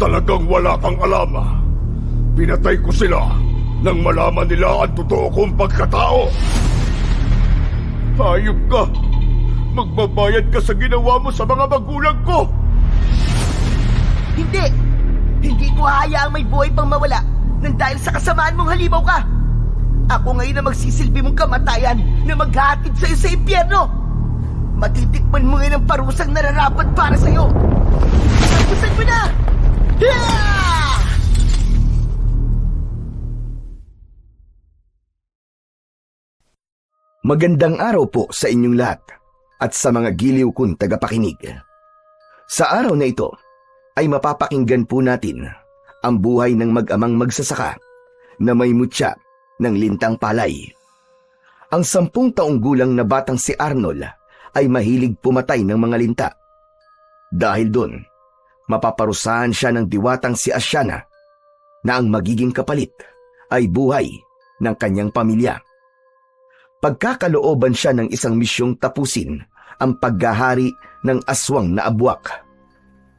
Talagang wala kang alam. Pinatay ko sila nang malaman nila ang totoo kong pagkatao. Hayop ka! Magbabayad ka sa ginawa mo sa mga magulang ko! Hindi! Hindi ko hahayaang may buhay pang mawala nang dahil sa kasamaan mong halimaw ka! Ako ngayon na magsisilbi mong kamatayan na maghahatid sa'yo sa impyerno! Matitikman mo ngayon ang parusang nararapat para sa'yo! Tapusan mo na! Magandang araw po sa inyong lahat at sa mga giliw kong tagapakinig. Sa araw na ito ay mapapakinggan po natin ang buhay ng mag-amang magsasaka na may mutya ng lintang palay. Ang 10 taong gulang na batang si Arnold ay mahilig pumatay ng mga linta. Dahil doon, mapaparusahan siya ng diwatang si Asyana na ang magiging kapalit ay buhay ng kanyang pamilya. Pagkakalooban siya ng isang misyong tapusin ang paghahari ng aswang na abwak.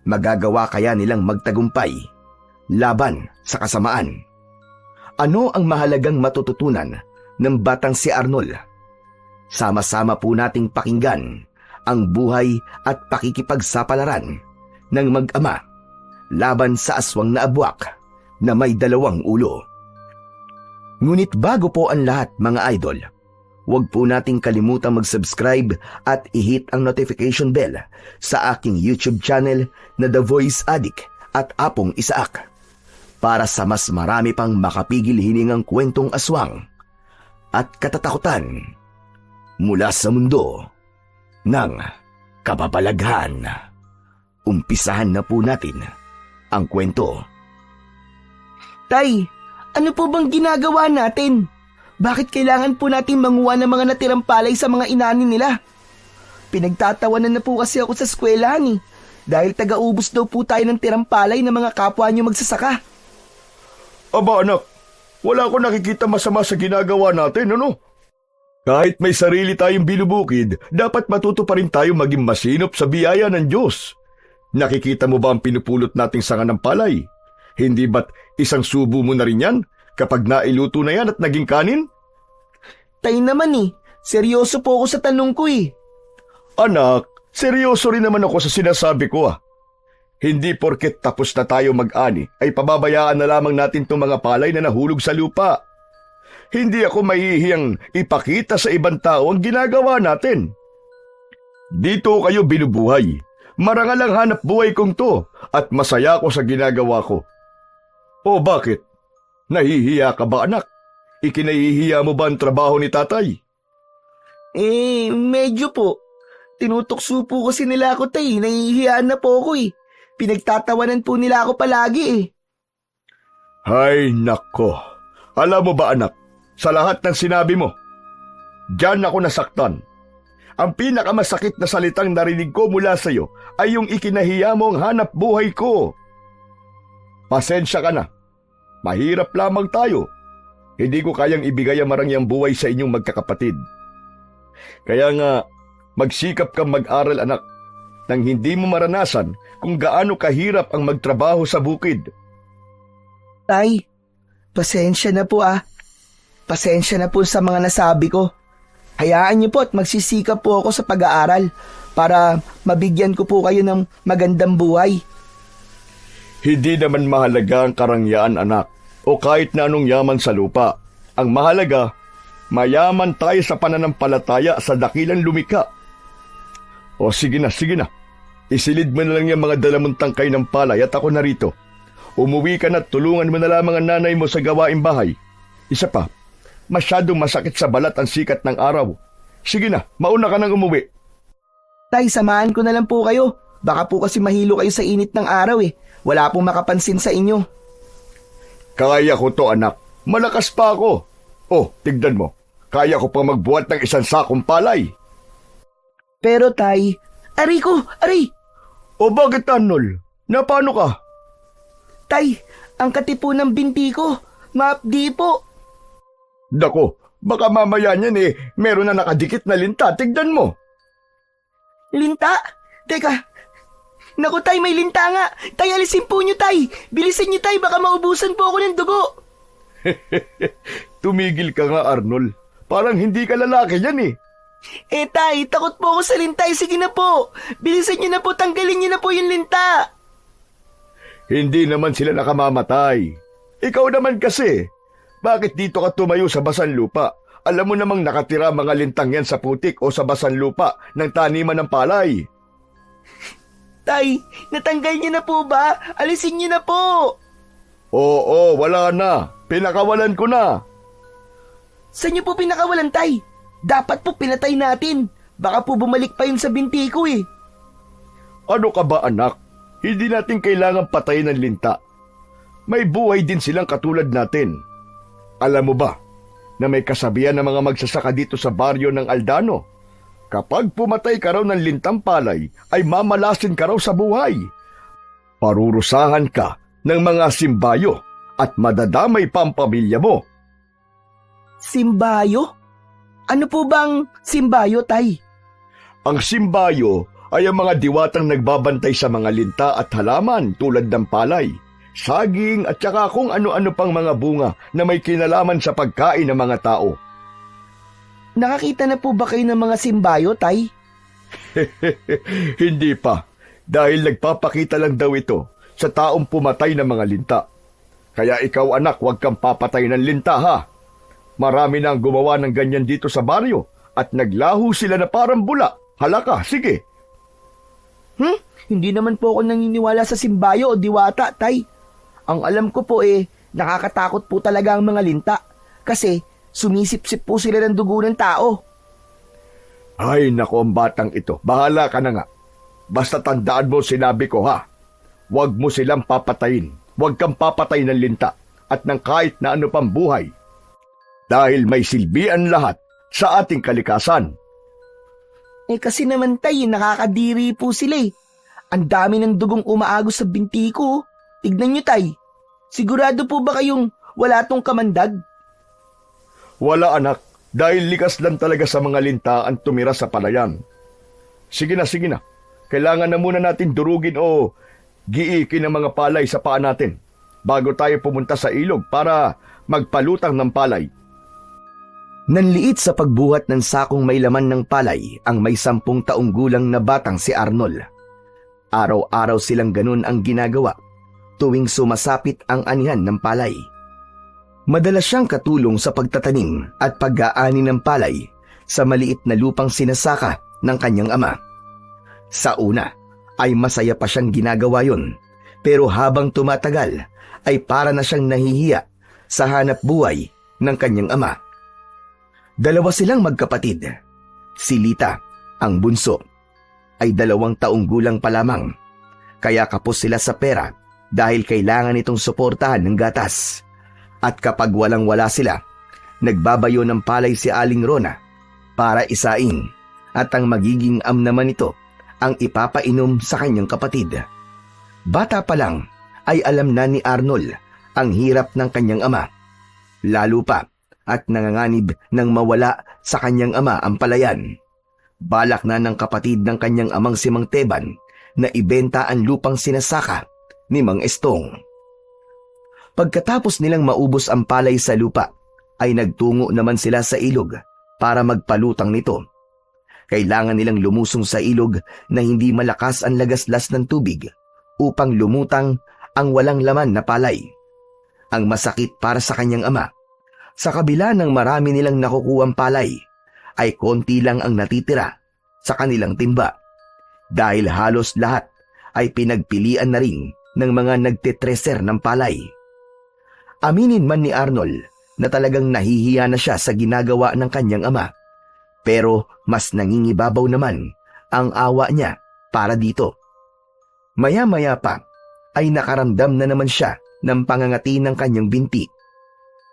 Magagawa kaya nilang magtagumpay laban sa kasamaan? Ano ang mahalagang matututunan ng batang si Arnold? Sama-sama po nating pakinggan ang buhay at pakikipagsapalaran ng mag-ama laban sa aswang na abwak na may 2 ulo. Ngunit bago po ang lahat, mga idol, huwag po nating kalimutang mag-subscribe at i-hit ang notification bell sa aking YouTube channel na The Voice Addict at Apong Isaak para sa mas marami pang makapigil hiningang kwentong aswang at katatakutan mula sa mundo ng kababalaghan. Umpisahan na po natin ang kwento. Tay, ano po bang ginagawa natin? Bakit kailangan po natin manguha ng mga natirang palay sa mga inanin nila? Pinagtatawanan na po kasi ako sa eskwelahan dahil taga-ubos daw po tayo ng tirang palay ng mga kapwa niyo magsasaka. Aba anak, wala ko nakikita masama sa ginagawa natin, ano? Kahit may sarili tayong binubukid, dapat matuto pa rin tayo maging masinop sa biyaya ng Diyos. Nakikita mo ba ang pinupulot nating sanga ng palay? Hindi ba't isang subo mo na rin yan kapag nailuto na yan at naging kanin? Tay naman seryoso po ako sa tanong ko Anak, seryoso rin naman ako sa sinasabi ko Hindi porket tapos na tayo mag-ani ay pababayaan na lamang natin itong mga palay na nahulog sa lupa. Hindi ako mahihiyang ipakita sa ibang tao ang ginagawa natin. Dito kayo binubuhay. Marangal ang hanap buhay kong to at masaya ako sa ginagawa ko. O bakit? Nahihiya ka ba, anak? Ikinahihiya mo ba ang trabaho ni tatay? Medyo po. Tinutokso po kasi nila ako, tay. Nahihiyaan na po ako Pinagtatawanan po nila ako palagi Hay nako. Alam mo ba, anak, sa lahat ng sinabi mo, diyan ako nasaktan. Ang pinakamasakit na salitang narinig ko mula sa iyo ay yung ikinahiya mo ang hanap buhay ko. Pasensya ka na. Mahirap lamang tayo. Hindi ko kayang ibigay ang marangyang buhay sa inyong magkakapatid. Kaya nga, magsikap kang mag-aral, anak, nang hindi mo maranasan kung gaano kahirap ang magtrabaho sa bukid. Tay, pasensya na po Pasensya na po sa mga nasabi ko. Hayaan niyo po at magsisikap po ako sa pag-aaral para mabigyan ko po kayo ng magandang buhay. Hindi naman mahalaga ang karangyaan, anak, o kahit na anong yaman sa lupa. Ang mahalaga, mayaman tayo sa pananampalataya sa dakilang lumikha. O sige na. Isilid mo na lang yung mga dalamong tangkay ng palay at ako narito. Umuwi ka na at tulungan mo na lamang ang nanay mo sa gawaing bahay. Isa pa, masyadong masakit sa balat ang sikat ng araw. Sige na, mauna ka nang umuwi. Tay, samahan ko na lang po kayo. Baka po kasi mahilo kayo sa init ng araw Wala pong makapansin sa inyo. Kaya ko to, anak. Malakas pa ako. Oh, tignan mo. Kaya ko pa magbuhat ng 1 sakong palay. Pero tay, aray! O bakit, Arnold? Napano ka? Tay, ang katipo ng binti ko. Maapdi po. Dako, baka mamaya niyan meron na nakadikit na linta. Tignan mo. Linta? Teka, Naku tay, may linta nga. Tay, alisin po nyo tay. Bilisan nyo tay, baka maubusan po ako ng dugo. Tumigil ka nga, Arnold. Parang hindi ka lalaki yan eh. Tay, takot po ako sa linta. Sige na po. Bilisan nyo na po, tanggalin nyo na po yung linta. Hindi naman sila nakamamatay. Ikaw naman kasi. Bakit dito ka tumayo sa basan lupa? Alam mo namang nakatira mga lintang yan sa putik o sa basan lupa ng taniman ng palay. Tay, natanggal niyo na po ba? Alisin niyo na po. Oo, wala na. Pinakawalan ko na. Saan niyo po pinakawalan, tay? Dapat po pinatay natin. Baka po bumalik pa yun sa binti ko eh. Ano ka ba anak? Hindi natin kailangang patayin ng linta. May buhay din silang katulad natin. Alam mo ba na may kasabihan ng mga magsasaka dito sa baryo ng Aldano? Kapag pumatay ka raw ng lintang palay, ay mamalasin ka raw sa buhay. Parurusahan ka ng mga simbayo at madadamay pa ang pamilya mo. Simbayo? Ano po bang simbayo, tay? Ang simbayo ay ang mga diwatang nagbabantay sa mga linta at halaman tulad ng palay, saging at saka kung ano-ano pang mga bunga na may kinalaman sa pagkain ng mga tao. Nakakita na po ba kayo ng mga simbayo, tay? Hindi pa, dahil nagpapakita lang daw ito sa taong pumatay ng mga linta. Kaya ikaw anak, huwag kang papatay ng linta ha. Marami na ang gumawa ng ganyan dito sa baryo at naglaho sila na parang bula. Halaka, sige. Hindi naman po ako naniniwala sa simbayo o diwata, tay. Ang alam ko po nakakatakot po talaga ang mga linta. Kasi sumisip-sip po sila ng dugo ng tao. Ay nako ang batang ito, bahala ka na nga. Basta tandaan mo sinabi ko ha. Huwag mo silang papatayin. Huwag kang papatay ng linta at ng kahit na ano pang buhay. Dahil may silbian lahat sa ating kalikasan. Kasi naman tay, nakakadiri po sila eh. Ang dami ng dugong umaagos sa binti ko. Tignan nyo tay. Sigurado po ba kayong wala tong kamandag? Wala anak, dahil likas lang talaga sa mga linta ang tumira sa palayan. Sige na. Kailangan na muna natin durugin o giikin ang mga palay sa paa natin bago tayo pumunta sa ilog para magpalutang ng palay. Nanliit sa pagbuhat ng sakong may laman ng palay ang may 10 taong gulang na batang si Arnold. Araw-araw silang ganun ang ginagawa tuwing sumasapit ang anihan ng palay. Madalas siyang katulong sa pagtatanim at pag-aani ng palay sa maliit na lupang sinasaka ng kanyang ama. Sa una ay masaya pa siyang ginagawa yon, pero habang tumatagal ay para na siyang nahihiya sa hanap buhay ng kanyang ama. Dalawa silang magkapatid. Si Lita, ang bunso, ay 2 taong gulang pa lamang, kaya kapos sila sa pera dahil kailangan itong suportahan ng gatas. At kapag walang-wala sila, nagbabayo ng palay si Aling Rona para isain at ang magiging am naman ito ang ipapainom sa kanyang kapatid. Bata pa lang ay alam na ni Arnold ang hirap ng kanyang ama, lalo pa at nanganganib ng mawala sa kanyang ama ang palayan. Balak na ng kapatid ng kanyang amang si Mang Teban na ibenta ang lupang sinasaka ni Mang Estong. Pagkatapos nilang maubos ang palay sa lupa, ay nagtungo naman sila sa ilog para magpalutang nito. Kailangan nilang lumusong sa ilog na hindi malakas ang lagaslas ng tubig upang lumutang ang walang laman na palay. Ang masakit para sa kanyang ama, sa kabila ng marami nilang nakukuhang palay, ay konti lang ang natitira sa kanilang timba dahil halos lahat ay pinagpilian na rin ng mga nagtetreser ng palay. Aminin man ni Arnold na talagang nahihiya na siya sa ginagawa ng kanyang ama, pero mas nangingibabaw naman ang awa niya para dito. Maya-maya pa ay nakaramdam na naman siya ng pangangati ng kanyang binti.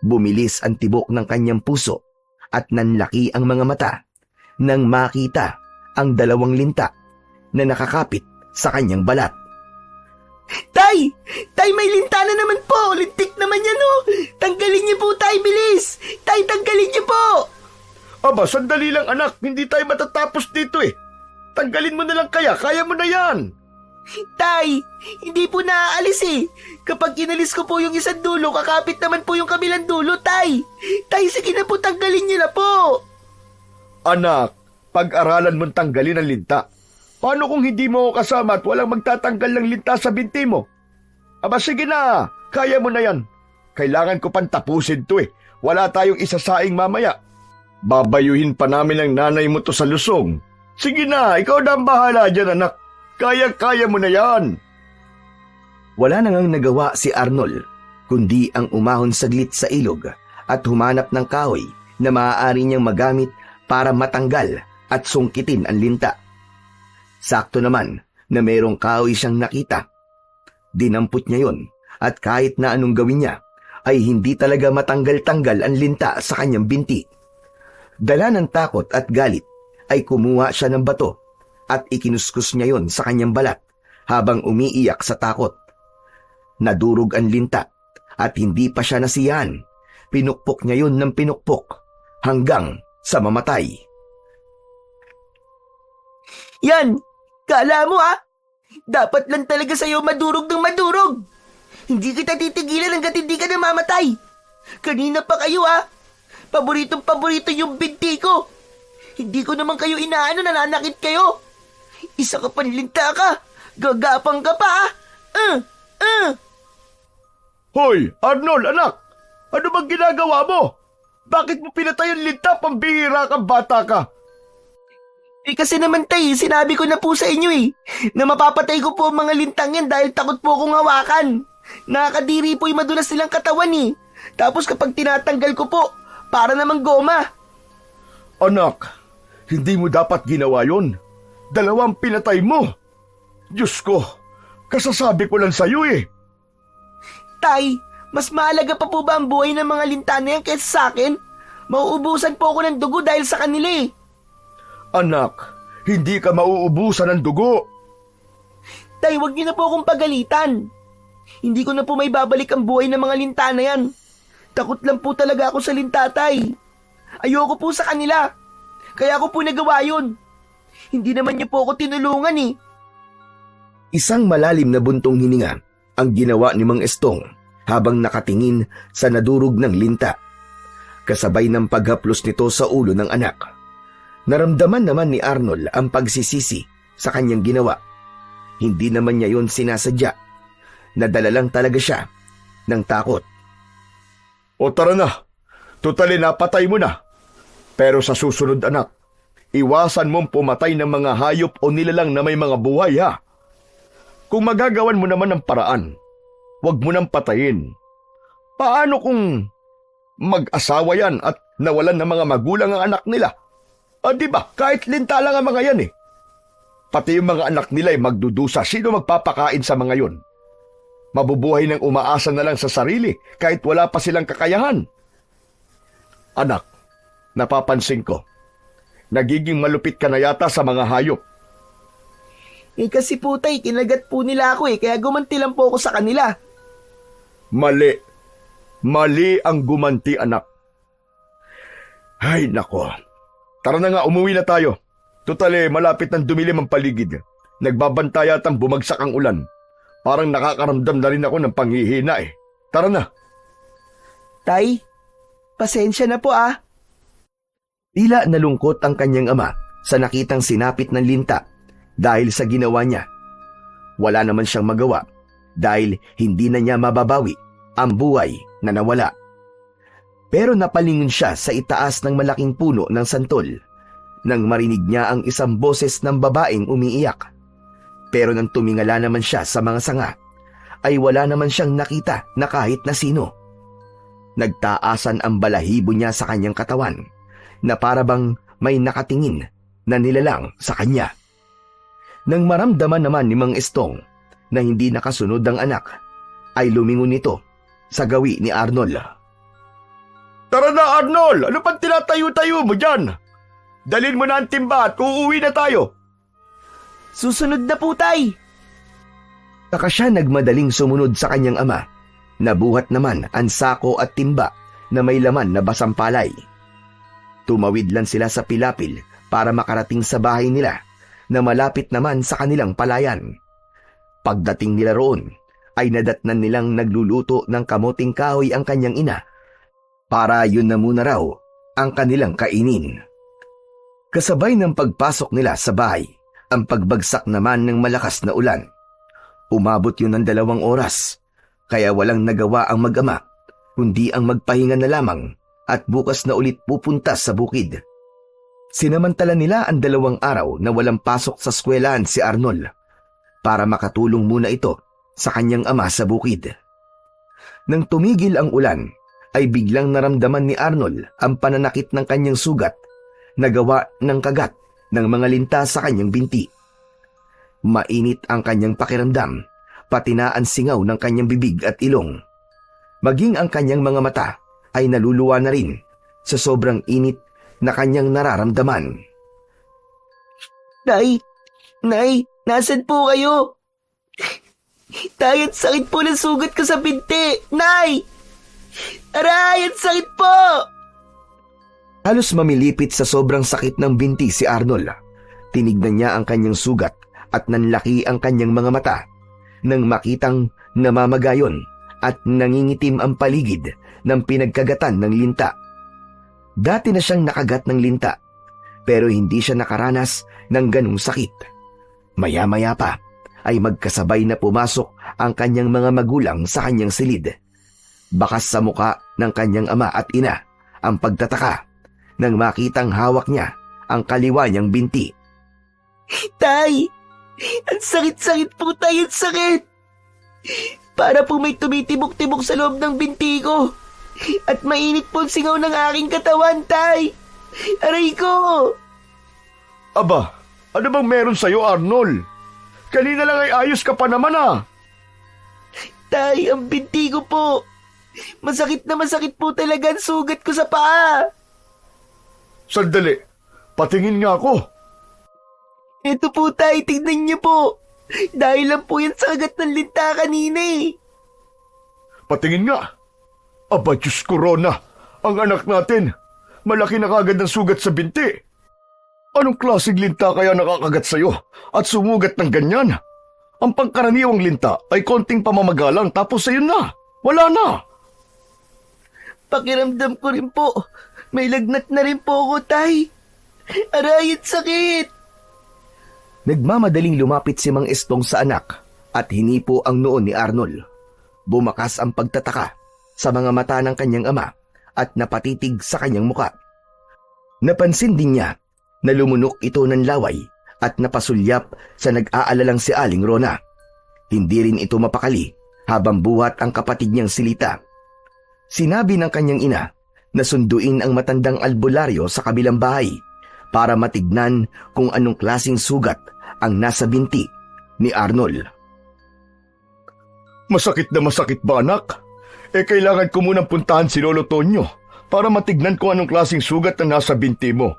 Bumilis ang tibok ng kanyang puso at nanlaki ang mga mata nang makita ang 2 linta na nakakapit sa kanyang balat. Tay! Tay, may linta na naman po! Lintik naman yan oh! Tanggalin niyo po, tay, bilis! Tay, tanggalin niyo po! Aba, sandali lang anak, hindi tayo matatapos dito eh. Tanggalin mo na lang kaya mo na yan. Tay, hindi po naaalis eh. Kapag inalis ko po yung isang dulo, kakapit naman po yung kabilang dulo, Tay. Tay, sige na po, tanggalin niyo na po. Anak, pag-aralan mong tanggalin ang linta. Paano kung hindi mo ako kasama at walang magtatanggal ng linta sa binti mo? Aba sige na, kaya mo na yan. Kailangan ko pang tapusin to eh. Wala tayong isasaing mamaya. Babayuhin pa namin ang nanay mo to sa lusong. Sige na, ikaw na ang bahala dyan, anak. Kaya-kaya mo na yan. Wala nang nagawa si Arnold, kundi ang umahon saglit sa ilog at humanap ng kahoy na maaari niyang magamit para matanggal at sungkitin ang linta. Sakto naman na mayroong kahoy siyang nakita. Dinampot niya yon at kahit na anong gawin niya, ay hindi talaga matanggal-tanggal ang linta sa kanyang binti. Dala ng takot at galit, ay kumuha siya ng bato at ikinuskus niya yon sa kanyang balat habang umiiyak sa takot. Nadurog ang linta at hindi pa siya nasiyahan. Pinukpok niya yon ng pinukpok hanggang sa mamatay. Yan, kala mo dapat lang talaga sa'yo madurog ng madurog. Hindi kita titigilan hanggat hindi ka namamatay. Kanina pa kayo paboritong-paborito yung binti ko. Hindi ko naman kayo inaano, nananakit kayo. Isa ka panlinta ka. Gagapang ka pa Hoy, Arnold, anak! Ano bang ginagawa mo? Bakit mo pinatay ang linta? Pambihira kang bata ka. Kasi naman tay, sinabi ko na po sa inyo na mapapatay ko po ang mga lintang yan dahil takot po akong hawakan. Nakakadiri po yung madulas nilang katawan Tapos kapag tinatanggal ko po, para namang goma. Anak, hindi mo dapat ginawa yun. 2 pinatay mo. Diyos ko, kasasabi ko lang sa'yo Tay, mas mahalaga pa po ba ang buhay ng mga linta na yan kaysa sa akin? Mauubusan po ako ng dugo dahil sa kanila Anak, hindi ka mauubusan ng dugo. Tay, wag niyo na po akong pagalitan. Hindi ko na po may babalik ang buhay ng mga linta na yan. Takot lang po talaga ako sa linta, Tay. Ayoko po sa kanila. Kaya ako po nagawa yun. Hindi naman niyo po ako tinulungan Isang malalim na buntong hininga ang ginawa ni Mang Estong habang nakatingin sa nadurog ng linta. Kasabay ng paghaplos nito sa ulo ng anak. Naramdaman naman ni Arnold ang pagsisisi sa kanyang ginawa. Hindi naman niya yon sinasadya. Nadala lang talaga siya ng takot. O tara na, tutali napatay mo na. Pero sa susunod anak, iwasan mong pumatay ng mga hayop o nilalang na may mga buhay Kung magagawan mo naman ng paraan, huwag mo nang patayin. Paano kung mag-asawa yan at nawalan ng mga magulang ang anak nila? Di ba? Kahit linta lang ang mga yan Pati yung mga anak nila ay magdudusa. Sino magpapakain sa mga yon? Mabubuhay ng umaasa na lang sa sarili kahit wala pa silang kakayahan. Anak, napapansin ko. Nagiging malupit ka na yata sa mga hayop. Kasi po tay, kinagat po nila ako kaya gumanti lang po ako sa kanila. Mali. Mali ang gumanti, anak. Ay, nako. Tara na nga, umuwi na tayo. Tutali, malapit ng dumilim ang paligid. Nagbabanta yatang bumagsak ang ulan. Parang nakakaramdam na rin ako ng panghihina Tara na. Tay, pasensya na po Tila nalungkot ang kanyang ama sa nakitang sinapit ng linta dahil sa ginawa niya. Wala naman siyang magawa dahil hindi na niya mababawi ang buhay na nawala. Pero napalingon siya sa itaas ng malaking puno ng santol nang marinig niya ang isang boses ng babaeng umiiyak. Pero nang tumingala naman siya sa mga sanga, ay wala naman siyang nakita na kahit na sino. Nagtaasan ang balahibo niya sa kanyang katawan na parabang may nakatingin na nilalang sa kanya. Nang maramdaman naman ni Mang Estong na hindi nakasunod ang anak, ay lumingon nito sa gawi ni Arnold. Tara na, Arnold! Ano pang tinatayo-tayo mo dyan? Dalhin mo na ang timba at uuwi na tayo. Susunod na po, tay. Saka siya nagmadaling sumunod sa kanyang ama. Nabuhat naman ang sako at timba na may laman na basang palay. Tumawid lang sila sa pilapil para makarating sa bahay nila na malapit naman sa kanilang palayan. Pagdating nila roon, ay nadatnan nilang nagluluto ng kamuting kahoy ang kanyang ina, para yun na muna raw ang kanilang kainin. Kasabay ng pagpasok nila sa bahay, ang pagbagsak naman ng malakas na ulan. Umabot yun ng 2 oras, kaya walang nagawa ang mag-ama, kundi ang magpahinga na lamang at bukas na ulit pupunta sa bukid. Sinamantala nila ang 2 araw na walang pasok sa eskwelahan si Arnold para makatulong muna ito sa kanyang ama sa bukid. Nang tumigil ang ulan, ay biglang naramdaman ni Arnold ang pananakit ng kanyang sugat na gawa ng kagat ng mga linta sa kanyang binti. Mainit ang kanyang pakiramdam, pati na ang singaw ng kanyang bibig at ilong. Maging ang kanyang mga mata ay naluluwa na rin sa sobrang init na kanyang nararamdaman. Nay, nasan po kayo? Tay, ang sakit po ng sugat ko sa binti. Nay! Aray, ang sakit po! Halos mamilipit sa sobrang sakit ng binti si Arnold. Tinignan niya ang kanyang sugat at nanlaki ang kanyang mga mata nang makitang namamagayon at nangingitim ang paligid ng pinagkagatan ng linta. Dati na siyang nakagat ng linta, pero hindi siya nakaranas ng ganung sakit. Maya-maya pa ay magkasabay na pumasok ang kanyang mga magulang sa kanyang silid. Bakas sa muka ng kanyang ama at ina ang pagtataka nang makitang hawak niya ang kaliwa niyang binti. Tay! Ang sakit-sakit po, tay! Ang sakit! Para po may tumitibok-tibok sa loob ng binti ko. At mainit po ang singaw ng aking katawan, tay! Aray ko! Aba, ano bang meron sa'yo, Arnold? Kanina lang ay ayos ka pa naman ah. Tay, ang binti ko po. Masakit na masakit po talaga ang sugat ko sa paa. Sandali, patingin nga ako. Ito po, tay, tignan niyo po. Dahil lang po yan sa kagat ng linta kanina eh. Patingin nga. Aba, Diyos ko, Rona, ang anak natin. Malaki na kagad ng sugat sa binti. Anong klaseng linta kaya nakakagat sa'yo at sumugat ng ganyan? Ang pangkaraniwang linta ay konting pamamagalang tapos ayun na. Wala na. Pakiramdam ko rin po. May lagnat na rin po ako, tay. Aray, ang sakit. Nagmamadaling lumapit si Mang Estong sa anak at hinipo ang noon ni Arnold. Bumakas ang pagtataka sa mga mata ng kanyang ama at napatitig sa kanyang muka. Napansin din niya na lumunok ito ng laway at napasulyap sa nag-aalalang si Aling Rona. Hindi rin ito mapakali habang buhat ang kapatid niyang si Lita. Sinabi ng kanyang ina na sunduin ang matandang albularyo sa kabilang bahay para matignan kung anong klaseng sugat ang nasa binti ni Arnold. Masakit na masakit ba, anak? Kailangan ko munang puntahan si Lolo Tonyo para matignan kung anong klaseng sugat na nasa binti mo.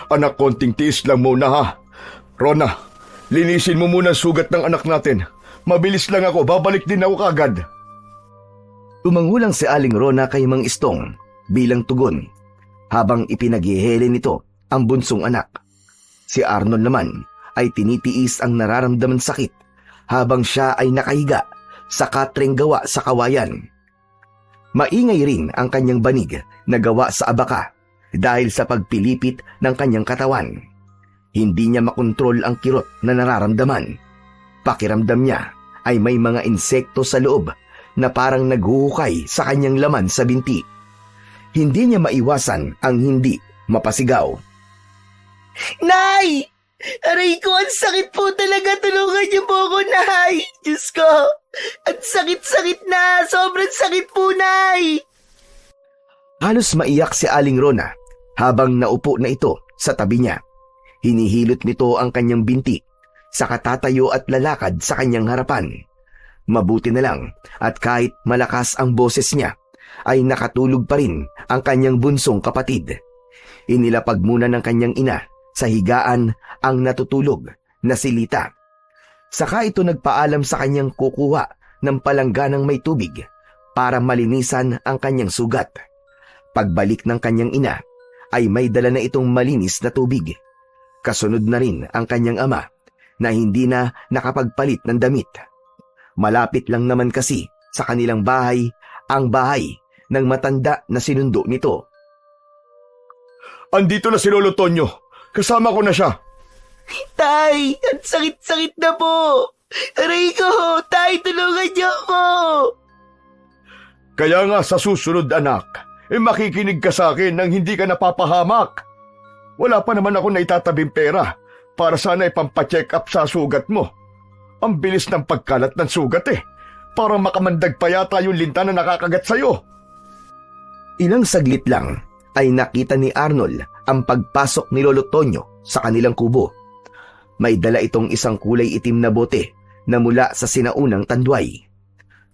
Anak, konting tiis lang muna ha. Rona, linisin mo muna ang sugat ng anak natin. Mabilis lang ako, babalik din ako kagad. Tumangulang si Aling Rona kay Mang Istong bilang tugon habang ipinaghihele nito ang bunsong anak. Si Arnold naman ay tinitiis ang nararamdaman sakit habang siya ay nakahiga sa katreng gawa sa kawayan. Maingay rin ang kanyang banig na gawa sa abaka dahil sa pagpilipit ng kanyang katawan. Hindi niya makontrol ang kirot na nararamdaman. Pakiramdam niya ay may mga insekto sa loob na parang naghuhukay sa kanyang laman sa binti. Hindi niya maiwasan ang hindi mapasigaw. Nay! Aray ko, ang sakit po talaga. Tulungan niyo po ako, Nay. Diyos ko, ang sakit-sakit na. Sobrang sakit po, Nay. Halos maiyak si Aling Rona habang naupo na ito sa tabi niya. Hinihilot nito ang kanyang binti sa katatayo at lalakad sa kanyang harapan. Mabuti na lang at kahit malakas ang boses niya, ay nakatulog pa rin ang kanyang bunsong kapatid. Inilapag muna ng kanyang ina sa higaan ang natutulog na si Lita. Saka ito nagpaalam sa kanyang kukuha ng palangganang may tubig para malinisan ang kanyang sugat. Pagbalik ng kanyang ina ay may dala na itong malinis na tubig. Kasunod na rin ang kanyang ama na hindi na nakapagpalit ng damit. Malapit lang naman kasi sa kanilang bahay ang bahay ng matanda na sinundo nito. Andito na si Lolo Tonyo. Kasama ko na siya. Tay, ang sakit-sakit na po. Aray ko, tay, tulungan niyo ako. Kaya nga sa susunod anak, makikinig ka sa akin nang hindi ka napapahamak. Wala pa naman ako naitatabing pera para sana ipampacheck up sa sugat mo. Ang bilis ng pagkalat ng sugat Parang makamandag pa yata yung linta na nakakagat sa'yo. Ilang saglit lang ay nakita ni Arnold ang pagpasok ni Lolo Tonyo sa kanilang kubo. May dala itong isang kulay itim na bote na mula sa sinaunang tandway.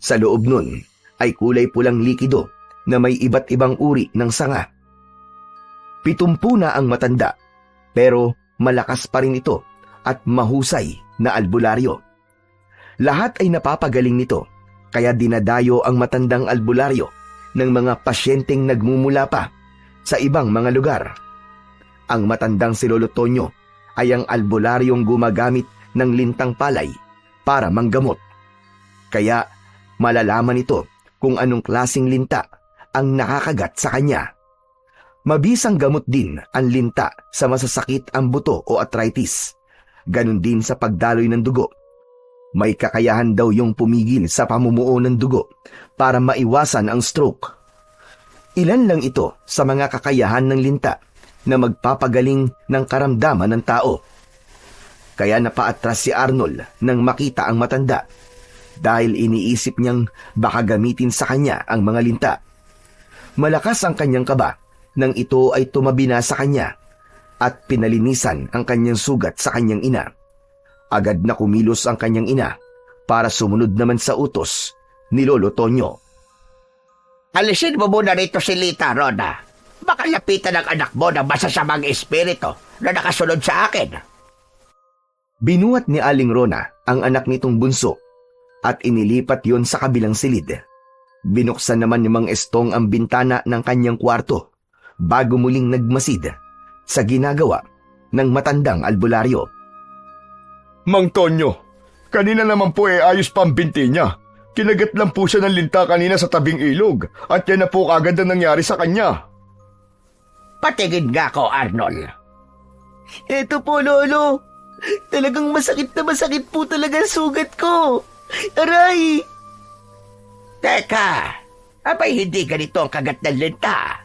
Sa loob nun ay kulay pulang likido na may iba't ibang uri ng sanga. 70 na ang matanda, pero malakas pa rin ito at mahusay na albularyo. Lahat ay napapagaling nito, kaya dinadayo ang matandang albularyo ng mga pasyenteng nagmumula pa sa ibang mga lugar. Ang matandang si Lolo Tonyo ay ang albularyong gumagamit ng lintang palay para manggamot. Kaya malalaman ito kung anong klasing linta ang nakakagat sa kanya. Mabisang gamot din ang linta sa masasakit ang buto o arthritis. Ganon din sa pagdaloy ng dugo. May kakayahan daw yung pumigil sa pamumuo ng dugo para maiwasan ang stroke. Ilan lang ito sa mga kakayahan ng linta na magpapagaling ng karamdaman ng tao. Kaya napaatras si Arnold nang makita ang matanda dahil iniisip niyang baka gamitin sa kanya ang mga linta. Malakas ang kanyang kaba nang ito ay tumabi na sa kanya at pinalinisan ang kanyang sugat sa kanyang ina. Agad na kumilos ang kanyang ina para sumunod naman sa utos ni Lolo Tonyo. Alisin mo muna rito si Lita, Rona. Baka lapitan ng anak mo ng masasamang espiritu na nakasunod sa akin. Binuhat ni Aling Rona ang anak nitong bunso at inilipat yon sa kabilang silid. Binuksan naman ni Mang Estong ang bintana ng kanyang kwarto bago muling nagmasid sa ginagawa ng matandang albularyo. Mang Tonyo, kanina naman po ayos pa ang binti niya. Kinagat lang po siya ng linta kanina sa tabing ilog at yan na po kagad ang nangyari sa kanya. Patingin nga ko, Arnold. Eto po, Lolo. Talagang masakit na masakit po talaga ang sugat ko. Aray! Teka, abay hindi ganito ang kagat ng linta.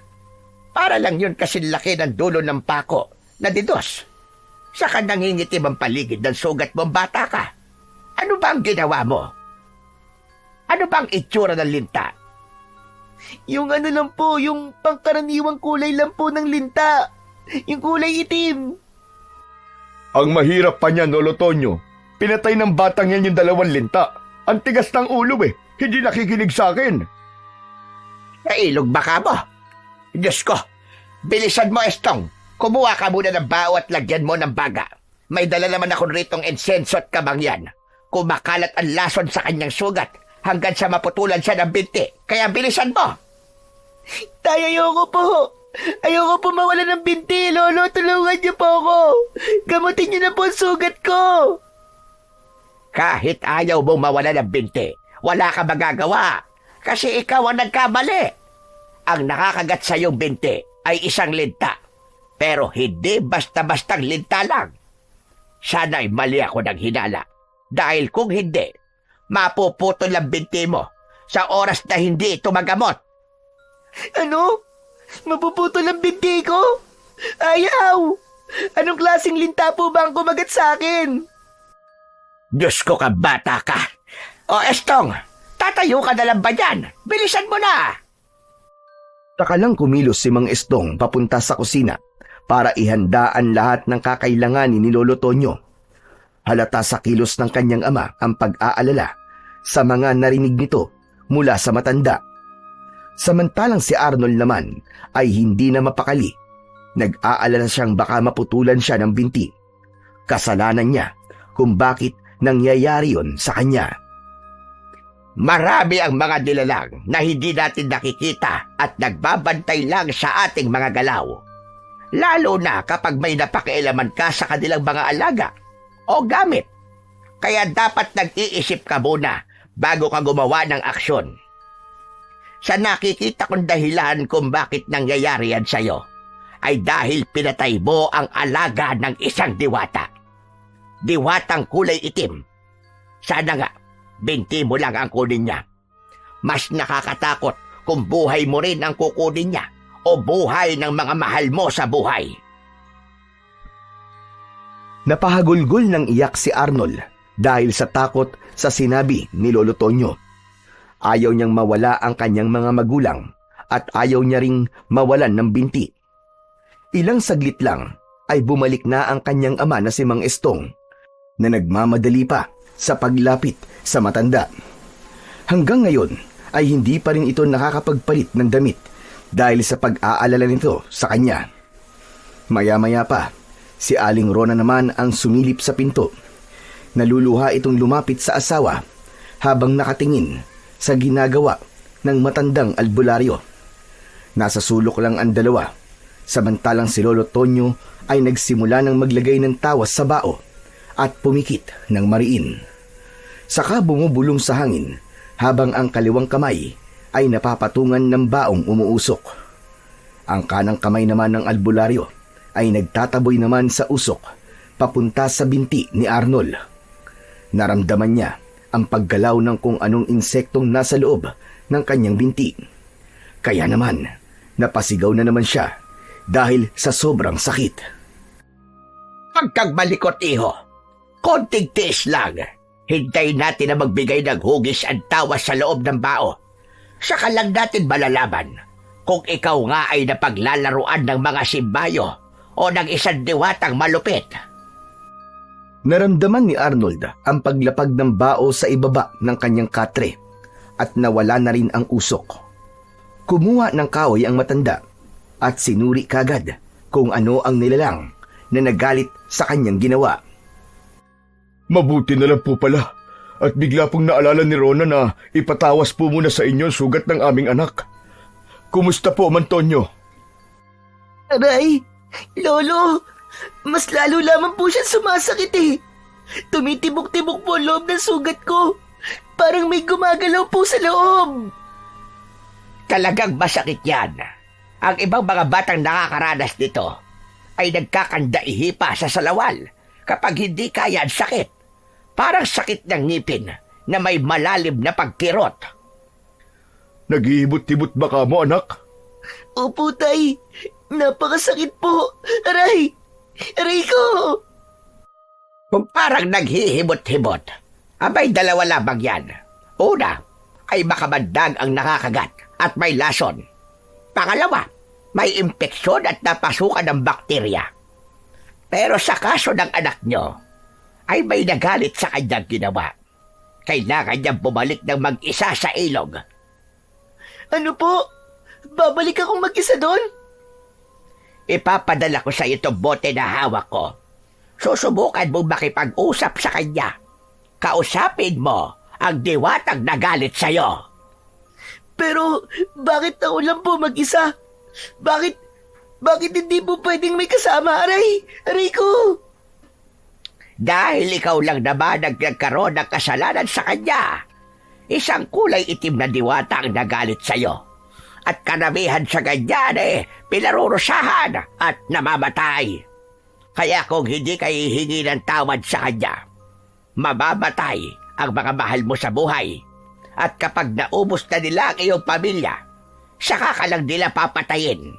Para lang yun kasi laki ng dulo ng pako na didos. Saka nangingitim ang paligid ng sugat mong bata ka. Ano ba ang ginawa mo? Ano ba ang itsura ng linta? Yung ano lang po, yung pangkaraniwang kulay lang po ng linta. Yung kulay itim. Ang mahirap pa niyan, Lolo Tonyo. Pinatay ng batang yan yung 2 linta. Ang tigas ng ulo Hindi nakikinig sa akin. Nailog ba ka mo? Diyos ko, bilisan mo, Estong. Kumuha ka muna ng bao at lagyan mo ng baga. May dala naman ako ritong insenso at kabangyan. Kumakalat ang lason sa kanyang sugat hanggang sa maputulan siya ng binti. Kaya bilisan mo. Tay, ayoko po. Ayoko po mawala ng binti, Lolo. Tulungan niyo po ako. Gamutin niyo na po ang sugat ko. Kahit ayaw mong mawala ng binti, wala ka magagawa. Kasi ikaw ang nagkamali. Ang nakakagat sa iyong binti ay isang linta. Pero hindi basta-bastang linta lang. Sana'y mali ako ng hinala. Dahil kung hindi, mapuputol ang binti mo sa oras na hindi ito magamot. Ano? Mapuputol ang binti ko? Ayaw! Anong klaseng linta po ba ang kumagat sa akin? Diyos ko ka, bata ka. O Estong, tatayo ka na lang ba dyan? Bilisan mo na! Takalang kumilos si Mang Estong papunta sa kusina para ihanda ang lahat ng kakailanganin ni Lolo Tonyo. Halata sa kilos ng kanyang ama ang pag-aalala sa mga narinig nito mula sa matanda. Samantalang si Arnold naman ay hindi na mapakali. Nag-aalala siyang baka maputulan siya ng binti. Kasalanan niya kung bakit nangyayari yon sa kanya. Marami ang mga nilalang na hindi natin nakikita at nagbabantay lang sa ating mga galaw. Lalo na kapag may napakialaman ka sa kanilang mga alaga o gamit. Kaya dapat nag-iisip ka muna bago ka gumawa ng aksyon. Sa nakikita kong dahilan kung bakit nangyayari yan sa'yo, ay dahil pinatay mo ang alaga ng isang diwata. Diwatang kulay itim. Sana nga, binti mo lang ang kunin niya. Mas nakakatakot kung buhay mo rin ang kukunin niya o buhay ng mga mahal mo sa buhay. Napahagulgol ng iyak si Arnold dahil sa takot sa sinabi ni Lolo Tonyo. Ayaw niyang mawala ang kanyang mga magulang at ayaw niya ring mawalan ng binti. Ilang saglit lang ay bumalik na ang kanyang ama na si Mang Estong na nagmamadali pa sa paglapit sa matanda. Hanggang ngayon ay hindi pa rin ito nakakapagpalit ng damit dahil sa pag-aalala nito sa kanya. Maya-maya pa, si Aling Rona naman ang sumilip sa pinto. Naluluha itong lumapit sa asawa habang nakatingin sa ginagawa ng matandang albularyo. Nasa sulok lang ang dalawa, samantalang si Lolo Tonyo ay nagsimula ng maglagay ng tawas sa bao at pumikit ng mariin. Saka bumubulong sa hangin habang ang kaliwang kamay ay napapatungan ng baong umuusok. Ang kanang kamay naman ng albularyo ay nagtataboy naman sa usok papunta sa binti ni Arnold. Naramdaman niya ang paggalaw ng kung anong insektong nasa loob ng kanyang binti. Kaya naman, napasigaw na naman siya dahil sa sobrang sakit. Pagkagmalikot, iho. Konting tiis lang. Hintayin natin na magbigay ng hugis at tawas sa loob ng bao. Saka lang natin malalaman kung ikaw nga ay napaglalaruan ng mga simbayo o ng isang diwatang malupit. Naramdaman ni Arnold ang paglapag ng bao sa ibaba ng kanyang katre at nawala na rin ang usok. Kumuha ng kahoy ang matanda at sinuri kagad kung ano ang nilalang na nagalit sa kanyang ginawa. Mabuti na lang po pala at bigla pong naalala ni Rona na ipatawas po muna sa inyo sugat ng aming anak. Kumusta po, Mantonyo? Aray, Lolo, mas lalo lamang po siya sumasakit eh. Tumitibok-tibok po ang loob ng sugat ko. Parang may gumagalaw po sa loob. Talagang masakit yan. Ang ibang mga batang nakakaranas nito ay nagkakandaihi pa sa salawal kapag hindi kaya ang sakit. Parang sakit ng ngipin na may malalim na pagkirot. Naghihibot-hibot ba ka mo, anak? Opo, tay. Napakasakit po. Aray! Aray ko! Kung parang naghihibot-hibot, abay dalawa lamang yan. Una, ay makamandag ang nakakagat at may lason. Pangalawa, may impeksyon at napasukan ng bakterya. Pero sa kaso ng anak nyo, ay may nagalit sa kanyang ginawa. Kailangan niyang bumalik ng mag-isa sa ilog. Ano po? Babalik akong mag-isa doon? Ipapadala ko sa iyo itong bote na hawak ko. Susubukan mong makipag-usap sa kanya. Kausapin mo ang diwatang nagalit sa iyo. Pero bakit ako lang po mag-isa? Bakit hindi po pwedeng may kasama, aray? Aray ko! Dahil ikaw lang naman nagkaroon ng kasalanan sa kanya. Isang kulay itim na diwata ang nagalit sa iyo. At karamihan sa ganyan pinarurusahan at namamatay. Kaya kung hindi ka hihingi ng tawad sa kanya, mamamatay ang mga mahal mo sa buhay. At kapag naubos na nila ang iyong pamilya, saka ka lang nila papatayin.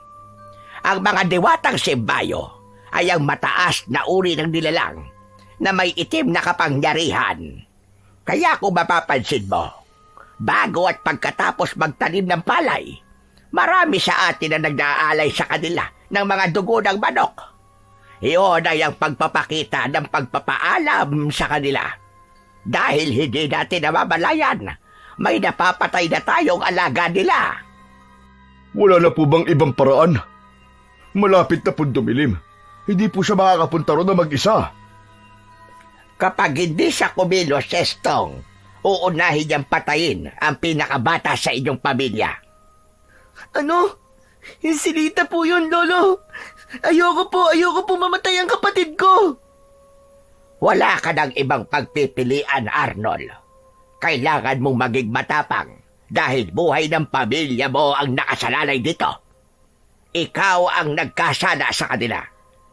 Ang mga diwatang simbayo ay ang mataas na uri ng nilalang na may itim na kapangyarihan. Kaya kung mapapansin mo, bago at pagkatapos magtanim ng palay, marami sa atin na nag-aalay sa kanila ng mga dugo ng manok. Iyon ay ang pagpapakita ng pagpapaalam sa kanila. Dahil hindi natin namamalayan, may napapatay na tayong alaga nila. Wala na po bang ibang paraan? Malapit na po dumilim. Hindi po siya makakapunta ron na mag-isa. Kapag hindi siya kumilos, Estong, uunahin niyang patayin ang pinakabata sa inyong pamilya. Ano? Insilita po yun, Lolo. Ayoko po mamatay ang kapatid ko. Wala ka ng ibang pagpipilian, Arnold. Kailangan mong maging matapang dahil buhay ng pamilya mo ang nakasalalay dito. Ikaw ang nagkasala sa kanila.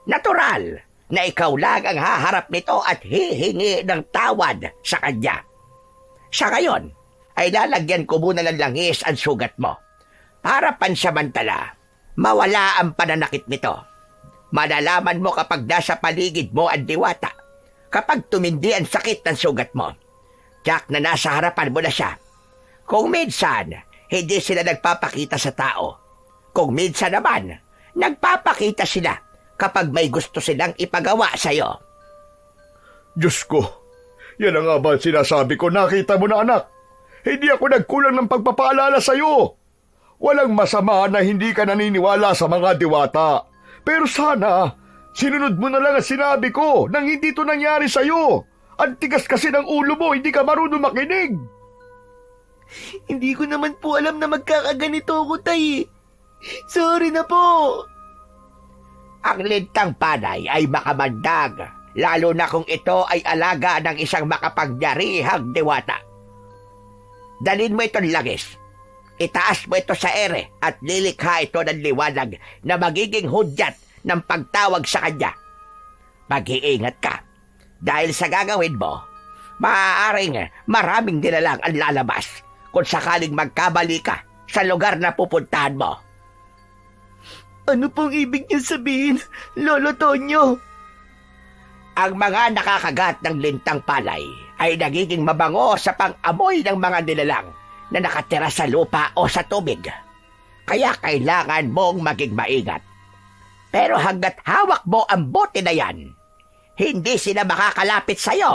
Natural na ikaw lang ang haharap nito at hihingi ng tawad sa kanya. Sa ngayon, ay lalagyan ko muna ng langis ang sugat mo para pansamantala mawala ang pananakit nito. Malalaman mo kapag nasa paligid mo ang diwata, kapag tumindi ang sakit ng sugat mo. Jack na nasa harapan mo na siya. Kung minsan, hindi sila nagpapakita sa tao. Kung minsan naman, nagpapakita sila kapag may gusto silang ipagawa sa'yo. Diyos ko, yan ang nga ba sinasabi ko, nakita mo na anak? Hindi ako nagkulang ng pagpapaalala sa'yo. Walang masama na hindi ka naniniwala sa mga diwata. Pero sana, sinunod mo na lang ang sinabi ko nang hindi to nangyari sa'yo. Ang tigas kasi ng ulo mo, hindi ka marunong makinig. Hindi ko naman po alam na magkakaganito ako, tay. Sorry na po. Ang lintang panay ay makamandag, lalo na kung ito ay alaga ng isang makapangyarihang diwata. Dalhin mo itong langis. Itaas mo ito sa ere at lilikha ito ng liwanag na magiging hudyat ng pagtawag sa kanya. Mag-iingat ka. Dahil sa gagawin mo, maaaring maraming nilalang ang lalabas kung sakaling magkabali ka sa lugar na pupuntahan mo. Ano pong ibig niyo sabihin, Lolo Tonyo? Ang mga nakakagat ng lintang palay ay nagiging mabango sa pang-amoy ng mga nilalang na nakatira sa lupa o sa tubig. Kaya kailangan mong maging maingat. Pero hanggat hawak mo ang bote na yan, hindi sila makakalapit sa'yo.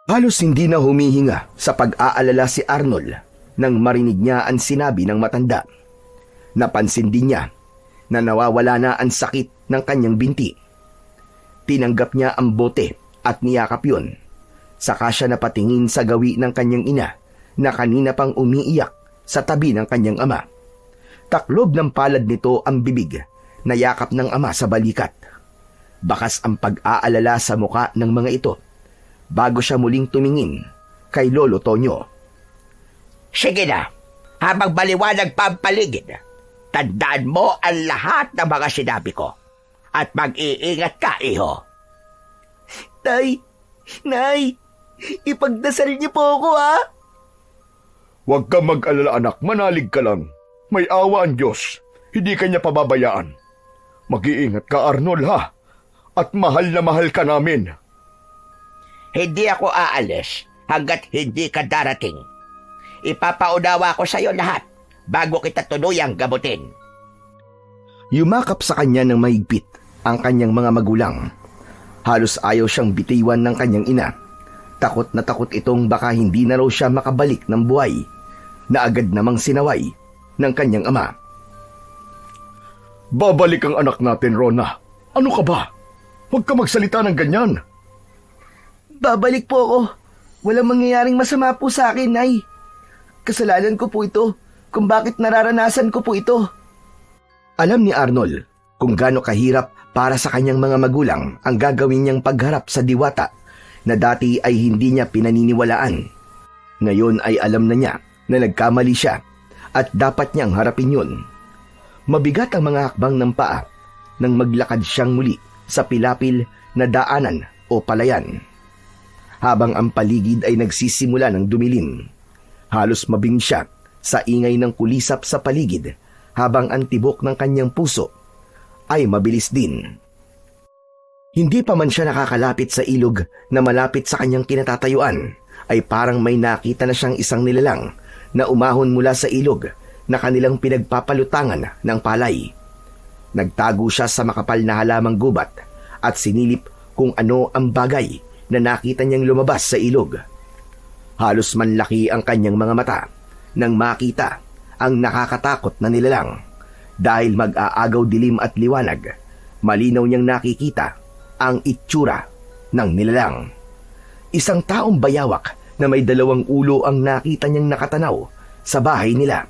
Halos hindi na humihinga sa pag-aalala si Arnold nang marinig niya ang sinabi ng matanda. Napansin din niya na nawawala na ang sakit ng kanyang binti. Tinanggap niya ang bote at niyakap yun. Saka siya napatingin sa gawi ng kanyang ina na kanina pang umiiyak sa tabi ng kanyang ama. Taklob ng palad nito ang bibig na yakap ng ama sa balikat. Bakas ang pag-aalala sa muka ng mga ito bago siya muling tumingin kay Lolo Tonyo. Sige na, habang maliwanag pa ang paligid, tandaan mo ang lahat ng mga sinabi ko at mag-iingat ka, iho. Tay, Nay, ipagdasal niyo po ako, ha? Huwag kang mag-alala anak, manalig ka lang. May awa ang Diyos, hindi kanya pababayaan. Mag-iingat ka Arnold ha, at mahal na mahal ka namin. Hindi ako aalis hanggat hindi ka darating. Ipapaunawa ko sa iyo lahat bago kita tuluyang gamutin. Yumakap sa kanya ng mahigpit ang kanyang mga magulang. Halos ayaw siyang bitiwan ng kanyang ina. Takot na takot itong baka hindi na raw siya makabalik ng buhay, na agad namang sinaway ng kanyang ama. Babalik ang anak natin, Rona. Ano ka ba? Huwag ka magsalita ng ganyan. Babalik po ako. Walang mangyayaring masama po sa akin, Nay. Kasalanan ko po ito kung bakit nararanasan ko po ito. Alam ni Arnold kung gaano kahirap para sa kanyang mga magulang ang gagawin niyang pagharap sa diwata na dati ay hindi niya pinaniniwalaan. Ngayon ay alam na niya na nagkamali siya at dapat niyang harapin yun. Mabigat ang mga hakbang ng paa nang maglakad siyang muli sa pilapil na daanan o palayan. Habang ang paligid ay nagsisimula ng dumilim, halos mabing siya sa ingay ng kulisap sa paligid habang ang tibok ng kanyang puso ay mabilis din. Hindi pa man siya nakakalapit sa ilog na malapit sa kanyang kinatatayuan, ay parang may nakita na siyang isang nilalang na umahon mula sa ilog na kanilang pinagpapalutangan ng palay. Nagtago siya sa makapal na halamang gubat at sinilip kung ano ang bagay na nakita niyang lumabas sa ilog. Halos manlaki ang kanyang mga mata nang makita ang nakakatakot na nilalang. Dahil mag-aagaw dilim at liwanag, malinaw niyang nakikita ang itsura ng nilalang. Isang taong bayawak na may 2 ulo ang nakita niyang nakatanaw sa bahay nila.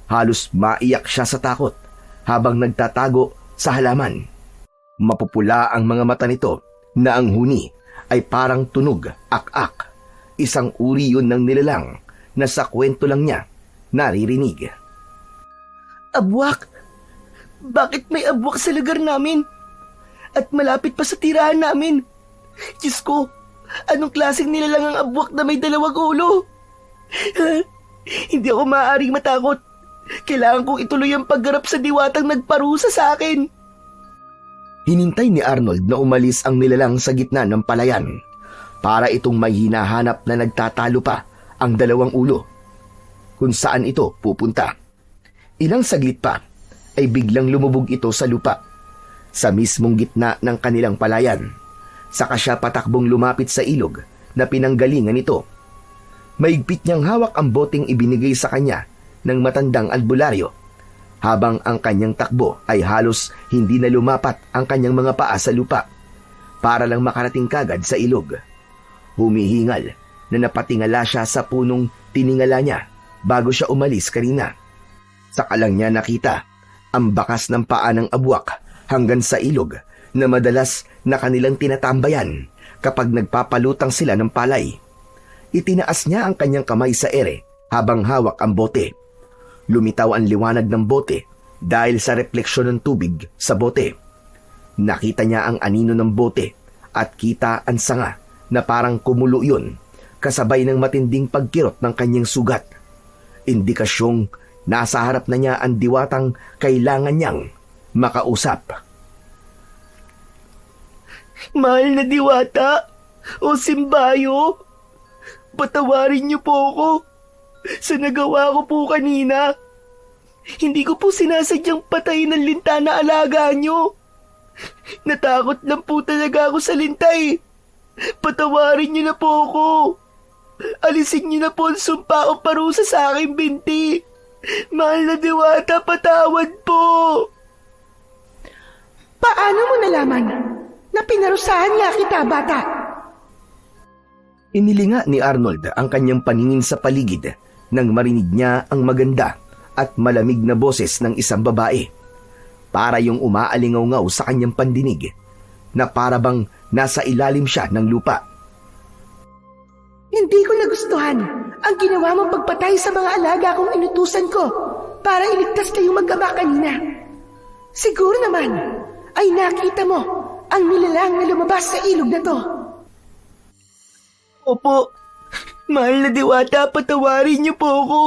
Halos maiyak siya sa takot habang nagtatago sa halaman. Mapupula ang mga mata nito na ang huni ay parang tunog, ak-ak. Isang uri yun ng nilalang na sa kwento lang niya naririnig. Abwak! Bakit may abwak sa lugar namin? At malapit pa sa tirahan namin. Diyos ko, anong klaseng nilalang ang abwak na may dalawang ulo? Hindi ako maaaring matakot. Kailangan kong ituloy ang paggarap sa diwatang nagparusa sa akin. Hinintay ni Arnold na umalis ang nilalang sa gitna ng palayan para itong may hinahanap na nagtatalo pa ang dalawang ulo. Kung saan ito pupunta. Ilang saglit pa ay biglang lumubog ito sa lupa sa mismong gitna ng kanilang palayan. Saka siya patakbong lumapit sa ilog na pinanggalingan nito. Maigpit niyang hawak ang boteng ibinigay sa kanya ng matandang albularyo. Habang ang kanyang takbo ay halos hindi na lumapat ang kanyang mga paa sa lupa para lang makarating kagad sa ilog. Humihingal na napatingala siya sa punong tiningala niya bago siya umalis kanina. Saka lang niya nakita ang bakas ng paa ng abwak hanggang sa ilog na madalas na kanilang tinatambayan kapag nagpapalutang sila ng palay. Itinaas niya ang kanyang kamay sa ere habang hawak ang bote. Lumitaw ang liwanag ng bote dahil sa refleksyon ng tubig sa bote. Nakita niya ang anino ng bote at kita ang sanga na parang kumulo yun kasabay ng matinding pagkirot ng kanyang sugat. Indikasyong nasa harap na niya ang diwatang kailangan niyang makausap. Mahal na diwata o simbayo, patawarin niyo po ako sa nagawa ko po kanina. Hindi ko po sinasadyang patayin ng linta na alaga niyo. Natakot lang po talaga ako sa linta eh. Patawarin niyo na po ako. Alisin niyo na po ang sumpa o parusa sa aking binti. Mahal na diwata, patawad po. Paano mo nalaman na pinarusahan nga kita, bata? Inilinga ni Arnold ang kanyang paningin sa paligid nang marinig niya ang maganda at malamig na boses ng isang babae. Para yung umaalingaw-ngaw sa kanyang pandinig na para bang nasa ilalim siya ng lupa. Hindi ko nagustuhan ang ginawa mong pagpatay sa mga alaga kong inutusan ko para iligtas kayong mag-ama kanina. Siguro naman ay nakita mo ang nilalang na lumabas sa ilog na to. Opo, mahal na diwata, patawarin niyo po ako.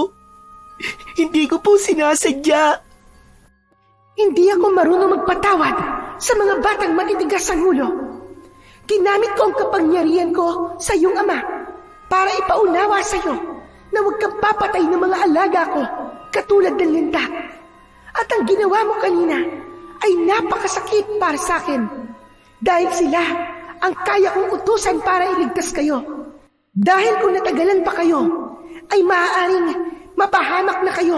Hindi ko po sinasadya. Hindi ako marunong magpatawad sa mga batang matitigas ang ulo. Ginamit ko ang kapangyarihan ko sa iyong ama para ipaunawa sa iyo na huwag kang papatay ng mga alaga ko katulad ng linta. At ang ginawa mo kanina ay napakasakit para sa akin dahil sila ang kaya kong utusan para iligtas kayo. Dahil kung natagalan pa kayo, ay maaaring mapahamak na kayo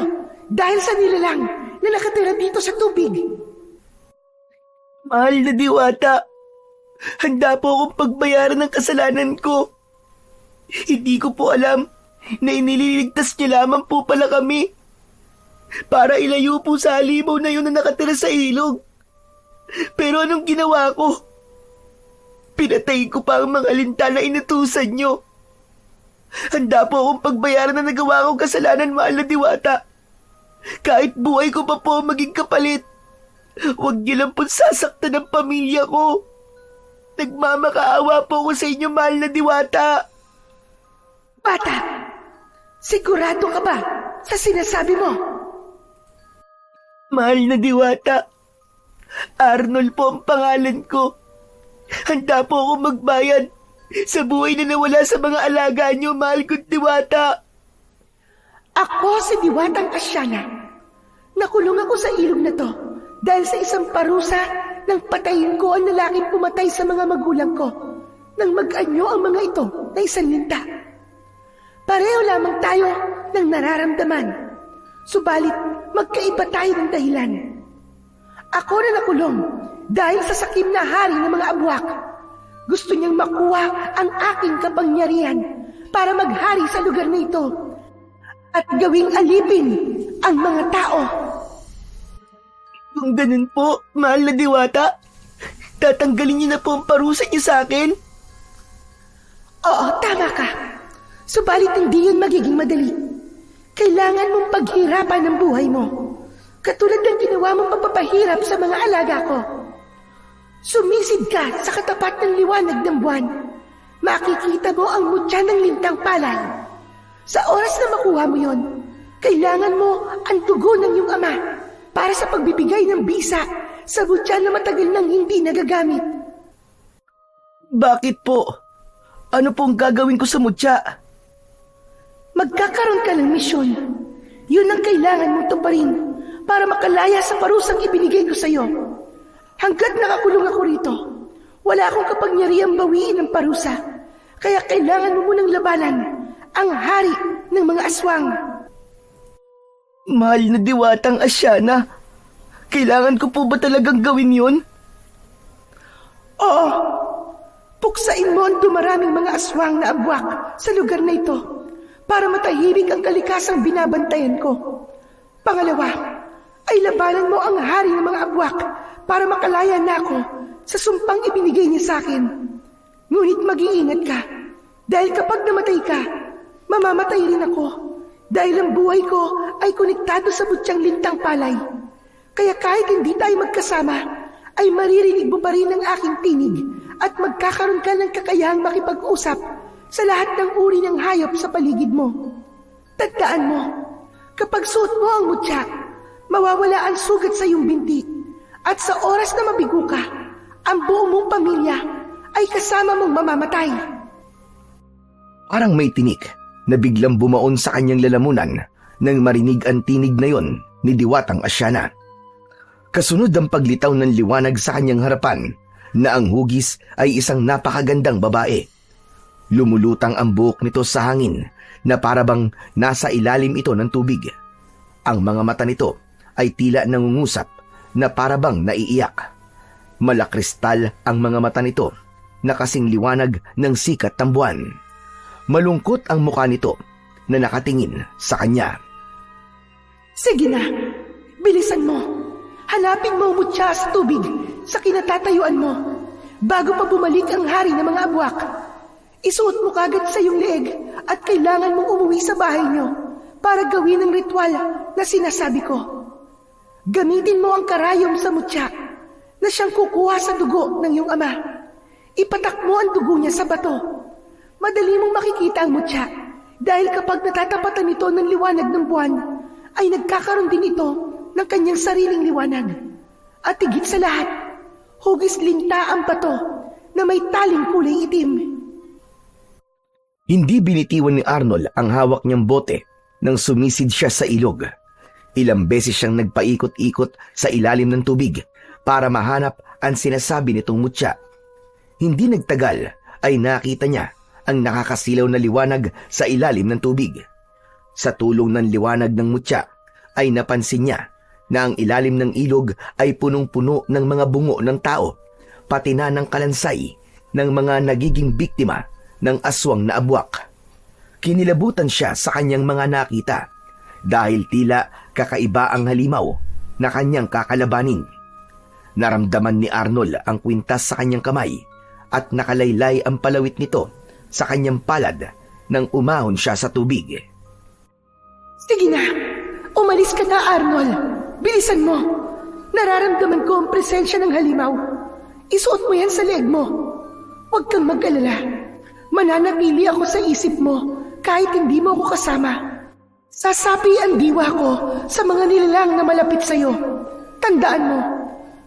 dahil sa nilalang na nakatira dito sa tubig. Mahal na diwata, handa po akong pagbayaran ng kasalanan ko. Hindi ko po alam na inililigtas niya lamang po pala kami para ilayo po sa halimaw na yun na nakatira sa ilog. Pero anong ginawa ko? Pinatay ko pa ang mga linta na inutusan nyo. Handa po akong pagbayaran na nagawa kong kasalanan, mahal na diwata. Kahit buhay ko pa po maging kapalit. Huwag niyo lang po sasaktan ang pamilya ko. Nagmamakaawa po ako sa inyo, mahal na diwata. Bata, sigurado ka ba sa sinasabi mo? Mahal na diwata, Arnold po ang pangalan ko. Handa po ako magbayad sa buhay na nawala sa mga alaga niyo, mahal kong diwata. Ako si Diwatang Asyana. Nakulong ako sa ilog na to dahil sa isang parusa nang patayin ko ang lalaking pumatay sa mga magulang ko nang mag-anyo ang mga ito na isang linta. Pareho lamang tayo ng nararamdaman, subalit magkaiba tayo ng dahilan. Ako na nakulong dahil sa sakim na hari ng mga abwak. Gusto niyang makuha ang aking kapangyarihan para maghari sa lugar na ito at gawing alipin ang mga tao. Kung ganun po, mahal na diwata, Tatanggalin niyo na po ang parusa niyo sa akin? Oo, tama ka. Subalit hindi yun magiging madali. Kailangan mong paghirapan ang buhay mo. Katulad ng ginawa mong pagpapahirap sa mga alaga ko. Sumisid ka sa katapat ng liwanag ng buwan. Makikita mo ang mutya ng lintang palay. Sa oras na makuha mo yon, kailangan mo ang dugo ng iyong ama para sa pagbibigay ng bisa sa mutya na matagal nang hindi nagagamit. Bakit po? Ano pong gagawin ko sa mutya? Magkakaroon ka ng misyon. Yun ang kailangan mong tuparin para makalaya sa parusang ibinigay ko sa iyo. Hanggat nakakulong ako rito, wala akong kapangyarihang bawiin ang parusa. Kaya kailangan mo munang labanan ang hari ng mga aswang. Mahal na diwatang Asyana, kailangan ko po ba talagang gawin yun? Oo. Puksain mo ang dumaraming mga aswang na abwak sa lugar na ito para matahimik ang kalikasang binabantayan ko. Pangalawa, ay labanan mo ang hari ng mga abwak para makalaya na ako sa sumpang ibinigay niya sa akin. Ngunit mag-iingat ka dahil kapag namatay ka, mamamatay rin ako dahil ang buhay ko ay konektado sa butyang lintang palay. Kaya kahit hindi tayo magkasama, ay maririnig mo pa rin ang aking tinig at magkakaroon ka ng kakayahang makipag-usap sa lahat ng uri ng hayop sa paligid mo. Tandaan mo, kapag suot mo ang mutya, mawawala ang sugat sa iyong binti at sa oras na mabigo ka, ang buong mong pamilya ay kasama mong mamamatay. Parang may tinik na biglang bumaon sa kanyang lalamunan nang marinig ang tinig na yon ni Diwatang Asyana. Kasunod ang paglitaw ng liwanag sa kanyang harapan na ang hugis ay isang napakagandang babae. Lumulutang ang buhok nito sa hangin na parabang nasa ilalim ito ng tubig. Ang mga mata nito ay tila nangungusap na parabang naiiyak. Malakristal ang mga mata nito na kasing liwanag ng sikat ng buwan. Malungkot ang mukha nito na nakatingin sa kanya. Sige na, bilisan mo. Hanapin mo ang mutya sa tubig sa kinatatayuan mo bago pa bumalik ang hari ng mga abwak. Isuot mo kagad sa iyong leeg at kailangan mong umuwi sa bahay niyo para gawin ang ritual na sinasabi ko. Gamitin mo ang karayom sa mutya na siyang kukuha sa dugo ng iyong ama. Ipatak mo ang dugo niya sa bato. Madali mong makikita ang mutya dahil kapag natatapatan ito ng liwanag ng buwan, ay nagkakaroon din ito ng kanyang sariling liwanag. At higit sa lahat, hugis linta ang bato na may taling kulay itim. Hindi binitiwan ni Arnold ang hawak niyang bote nang sumisid siya sa ilog. Ilang beses siyang nagpaikot-ikot sa ilalim ng tubig para mahanap ang sinasabi nitong mutya. Hindi nagtagal ay nakita niya ang nakakasilaw na liwanag sa ilalim ng tubig. Sa tulong ng liwanag ng mutya ay napansin niya na ang ilalim ng ilog ay punong-puno ng mga bungo ng tao, pati na ng kalansay ng mga nagiging biktima ng aswang na abwak. Kinilabutan siya sa kanyang mga nakita dahil tila kakaiba ang halimaw na kanyang kakalabanin. Naramdaman ni Arnold ang kwintas sa kanyang kamay at nakalaylay ang palawit nito sa kanyang palad nang umahon siya sa tubig. Sige na, umalis ka na, Arnold. Bilisan mo. Nararamdaman ko ang presensya ng halimaw. Isuot mo yan sa leeg mo. Huwag kang mag-alala. Mananatili ako sa isip mo kahit hindi mo ako kasama. Sasapi ang diwa ko sa mga nilalang na malapit sa'yo. Tandaan mo,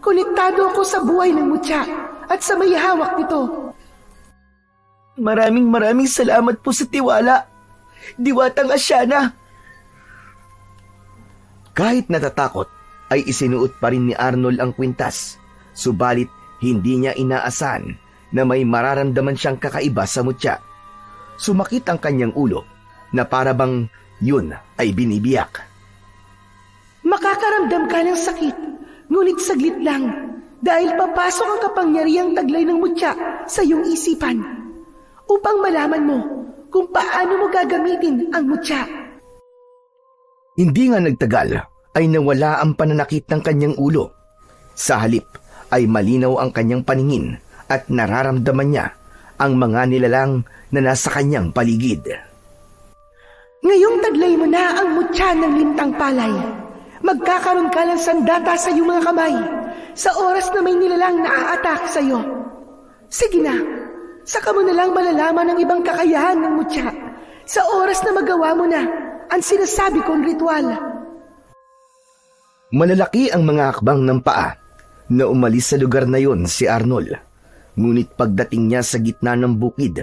konektado ako sa buhay ng mutya at sa may hawak nito. Maraming salamat po sa tiwala, Diwatang Asyana. Kahit natatakot, ay isinuot pa rin ni Arnold ang kwintas. Subalit, hindi niya inaasahan na may mararamdaman siyang kakaiba sa mutya. Sumakit ang kanyang ulo na parabang yun ay binibiyak. Makakaramdam ka ng sakit, ngunit saglit lang dahil papasok ang kapangyarihang taglay ng mutya sa iyong isipan upang malaman mo kung paano mo gagamitin ang mutya. Hindi nga nagtagal ay nawala ang pananakit ng kanyang ulo. Sa halip ay malinaw ang kanyang paningin at nararamdaman niya ang mga nilalang na nasa kanyang paligid. Ngayong taglay mo na ang mutya ng lintang palay. Magkakaroon ka ng sandata sa iyong mga kamay sa oras na may nilalang na a-attack sa iyo. Sige na, saka mo na lang malalaman ang ibang kakayahan ng mutya sa oras na magawa mo na ang sinasabi kong ritual. Malalaki ang mga hakbang ng paa na umalis sa lugar na yon si Arnold. Ngunit pagdating niya sa gitna ng bukid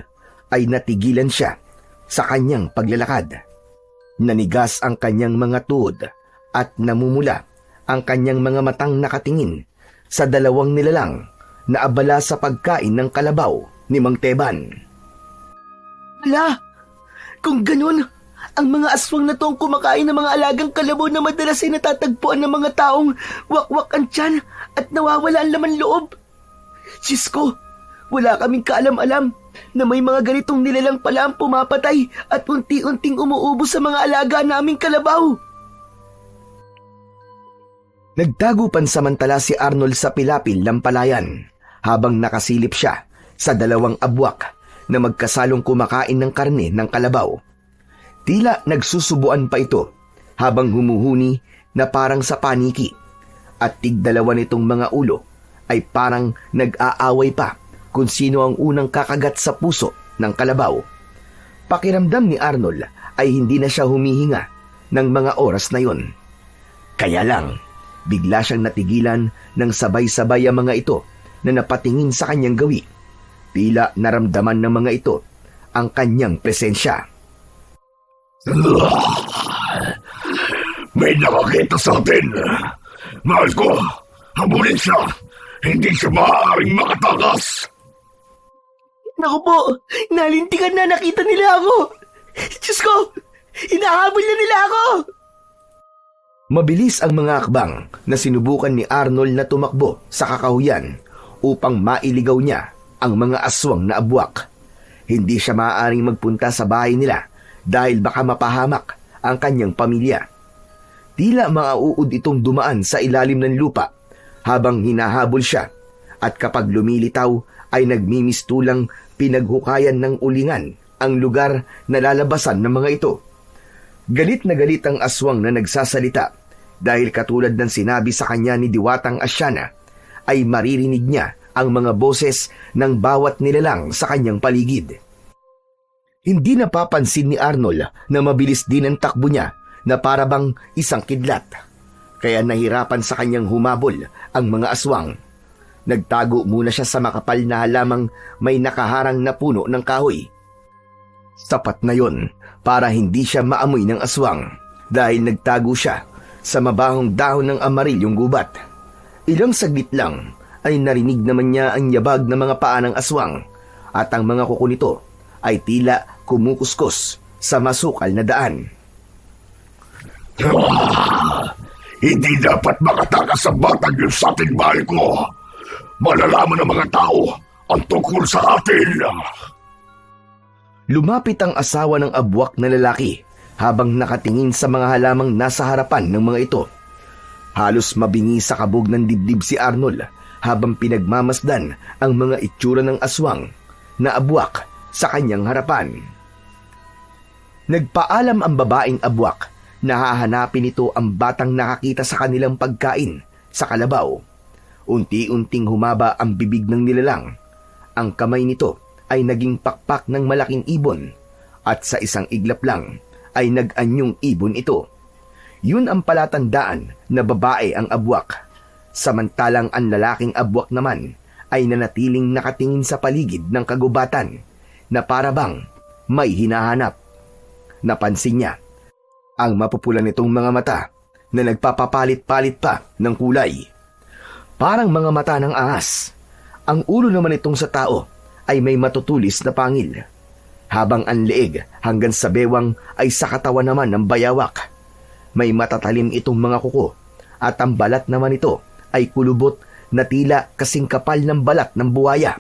ay natigilan siya sa kanyang paglalakad. Nanigas ang kanyang mga tuhod at namumula ang kanyang mga matang nakatingin sa dalawang nilalang na abala sa pagkain ng kalabaw ni Mang Teban. Hala, kung ganun, ang mga aswang na to ang kumakain ng mga alagang kalabaw na madalas ay natatagpuan ng mga taong wakwak ang tiyan at nawawala ang laman loob. Diyos ko, wala kaming kaalam-alam na may mga ganitong nilalang pala ang pumapatay at unti-unting umuubos sa mga alaga naming kalabaw. Nagtago pansamantala si Arnold sa pilapil ng palayan habang nakasilip siya sa dalawang abwak na magkasalong kumakain ng karne ng kalabaw. Tila nagsusubuan pa ito habang humuhuni na parang sa paniki at tigdalawa nitong mga ulo ay parang nag-aaway pa kung sino ang unang kakagat sa puso ng kalabaw. Pakiramdam ni Arnold ay hindi na siya humihinga ng mga oras na yon. Kaya lang, bigla siyang natigilan ng sabay-sabay ang mga ito na napatingin sa kanyang gawi. Tila naramdaman ng mga ito ang kanyang presensya. May nakakita sa atin. Mahal ko, habulin siya. Hindi siya maaaring makatakas. Naku po, nalintikan na, nakita nila ako. Diyos ko, hinahabol na nila ako. Mabilis ang mga akbang na sinubukan ni Arnold na tumakbo sa kakahuyan upang mailigaw niya ang mga aswang na abwak. Hindi siya maaaring magpunta sa bahay nila dahil baka mapahamak ang kanyang pamilya. Tila mauud itong dumaan sa ilalim ng lupa habang hinahabol siya at kapag lumilitaw ay nagmimistulang pinaghukayan ng ulingan ang lugar na lalabasan ng mga ito. Galit na galit ang aswang na nagsasalita dahil katulad ng sinabi sa kanya ni Diwatang Asyana ay maririnig niya ang mga boses ng bawat nilalang sa kanyang paligid. Hindi napapansin ni Arnold na mabilis din ang takbo niya na parabang isang kidlat. Kaya nahirapan sa kanyang humabol ang mga aswang. Nagtago muna siya sa makapal na halamang may nakaharang na puno ng kahoy. Sapat na yon para hindi siya maamoy ng aswang dahil nagtago siya sa mabahong dahon ng amarilyong gubat. Ilang saglit lang ay narinig naman niya ang yabag ng mga paa ng aswang at ang mga kuko nito ay tila kumukuskus sa masukal na daan. Hindi dapat makatakas sa batang yun sa ating bahay ko. Malalaman ng mga tao ang tungkol sa atin. Lumapit ang asawa ng abwak na lalaki habang nakatingin sa mga halamang nasa harapan ng mga ito. Halos mabingi sa kabog ng dibdib si Arnold habang pinagmamasdan ang mga itsura ng aswang na abwak sa kanyang harapan. Nagpaalam ang babaeng abwak na hahanapin ito ang batang nakakita sa kanilang pagkain sa kalabaw. Unti-unting humaba ang bibig ng nilalang. Ang kamay nito ay naging pakpak ng malaking ibon at sa isang iglap lang ay nag-anyong ibon ito. Yun ang palatandaan na babae ang abwak. Samantalang ang lalaking abwak naman ay nanatiling nakatingin sa paligid ng kagubatan na parabang may hinahanap. Napansin niya ang mapupula nitong mga mata na nagpapapalit-palit pa ng kulay. Parang mga mata ng ahas. Ang ulo naman itong sa tao ay may matutulis na pangil, habang ang leeg hanggang sa bewang ay sa katawan naman ng bayawak. May matatalim itong mga kuko at ang balat naman ito ay kulubot na tila kasing kapal ng balat ng buhaya.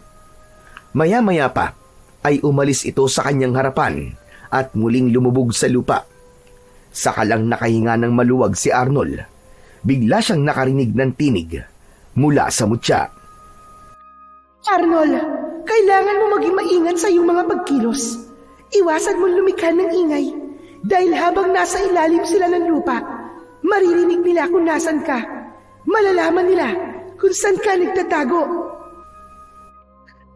Maya-maya pa ay umalis ito sa kanyang harapan at muling lumubog sa lupa. Saka lang nakahinga ng maluwag si Arnold. Bigla siyang nakarinig ng tinig. mula sa mutya. Arnold, kailangan mo maging maingat sa iyong mga pagkilos. Iwasan mo lumikha ng ingay dahil habang nasa ilalim sila ng lupa, maririnig nila kung nasan ka. Malalaman nila kung saan ka nagtatago.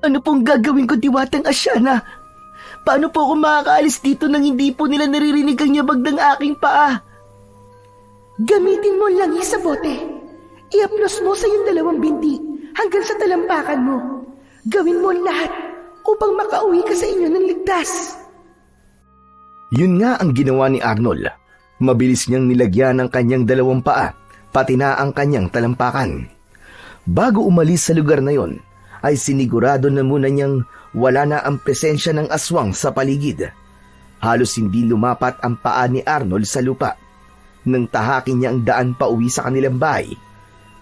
Ano pong gagawin ko, Diwatang Asyana? Paano po ako makakaalis dito nang hindi po nila naririnig ang yabag ng aking paa? Gamitin mo lang sa bote. Iaplos mo sa iyong 2 binti hanggang sa talampakan mo. Gawin mo lahat upang makauwi ka sa inyo ng ligtas. Yun nga ang ginawa ni Arnold. Mabilis niyang nilagyan ang kanyang 2 paa, pati na ang kanyang talampakan. Bago umalis sa lugar na yon, ay sinigurado na muna niyang wala na ang presensya ng aswang sa paligid. Halos hindi lumapat ang paa ni Arnold sa lupa nang tahakin niya ang daan pa uwi sa kanilang bahay.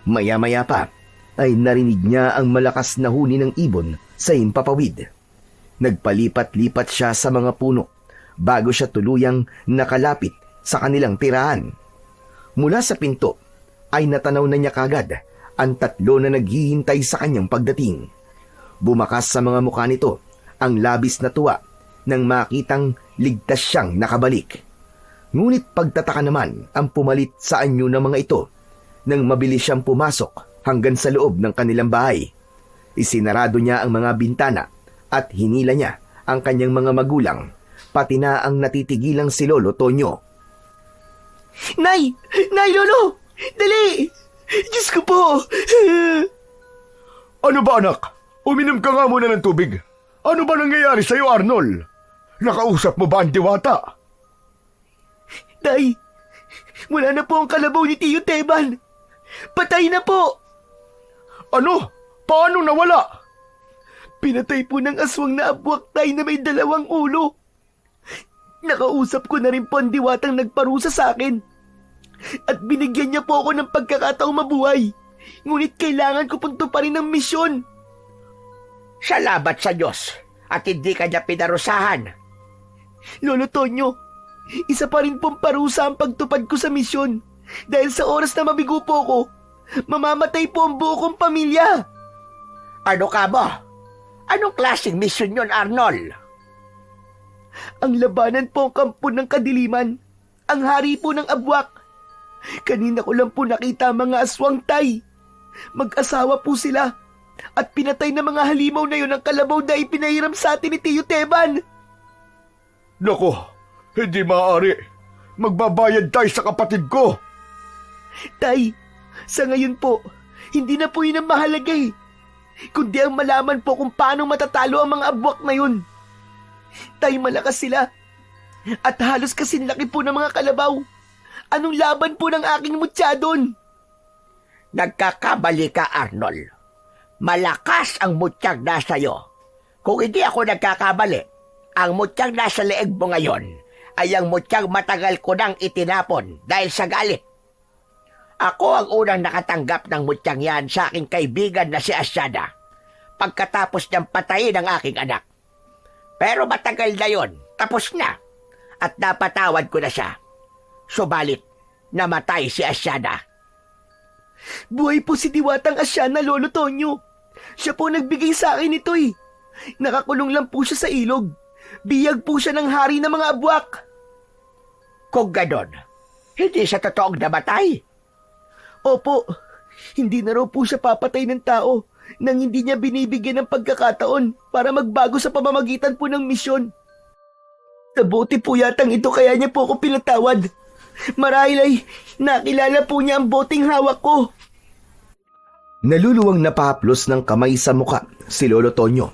Maya-maya pa ay narinig niya ang malakas na huni ng ibon sa himpapawid. Nagpalipat-lipat siya sa mga puno bago siya tuluyang nakalapit sa kanilang tirahan. Mula sa pinto ay natanaw na niya kagad ang 3 na naghihintay sa kanyang pagdating. Bumakas sa mga mukha nito ang labis na tuwa nang makitang ligtas siyang nakabalik. Ngunit pagtataka naman ang pumalit sa anyo ng mga ito nang mabilis siyang pumasok hanggang sa loob ng kanilang bahay. Isinarado niya ang mga bintana at hinila niya ang kanyang mga magulang, pati na ang natitigilang si Lolo Tonyo. Nay! Nay, Lolo! Dali! Diyos ko po! Ano ba anak? Uminom ka nga muna ng tubig. Ano ba nangyayari sa'yo, Arnold? Nakausap mo ba ang diwata? Nay! Wala na po ang kalabaw ni Tiyo Teban! Patay na po! Ano? Paano nawala? Pinatay po ng aswang na abwak tay na may 2 ulo. Nakausap ko na rin po ang diwatang nagparusa sa akin. At binigyan niya po ako ng pagkakataong mabuhay. Ngunit kailangan ko pong tuparin ang misyon. Salamat sa Diyos at hindi ka niya pinarusahan. Lolo Tonyo, isa pa rin pong parusa ang pagtupad ko sa misyon. Dahil sa oras na mabigo po ako, mamamatay po ang buo kong pamilya. Ano ka mo? Anong klaseng misyon yon, Arnold? Ang labanan po ang kampo ng kadiliman. Ang hari po ng abwak. Kanina ko lang po nakita ang mga aswang tay. Mag-asawa po sila. At pinatay na mga halimaw na yun ang kalabaw na ipinahiram sa atin ni Tiyo Teban. Nako, hindi maaari. Magbabayad tayo sa kapatid ko. Tay, sa ngayon po, hindi na po yun ang mahalaga eh. Kundi ang malaman po kung paano matatalo ang mga abwak na yun. Tay, malakas sila. At halos kasing laki po ng mga kalabaw. Anong laban po ng aking mutya doon? Nagkakamali ka, Arnold. Malakas ang mutyang nasa iyo. Kung hindi ako nagkakamali, ang mutyang nasa leeg mo ngayon ay ang mutyang matagal ko nang itinapon dahil sa galit. Ako ang unang nakatanggap ng mutyang yan sa aking kaibigan na si Asyana pagkatapos niyang patayin ang aking anak. Pero matagal na yon, tapos na, at napatawad ko na siya. Subalit, namatay si Asyana. Buhay po si Diwatang Asyana, Lolo Tonyo. Siya po nagbigay sa akin ito eh. Nakakulong lang po siya sa ilog. Biyag po siya ng hari ng mga abwak. Kung ganon, hindi siya totoong namatay. Opo, hindi na raw po siya papatay ng tao nang hindi niya binibigyan ng pagkakataon para magbago sa pamamagitan po ng misyon. Nabuti po yatang ito kaya niya po ako pinatawad. Marahil ay nakilala po niya ang boteng hawak ko. Naluluwang napahaplos ng kamay sa muka si Lolo Tonyo.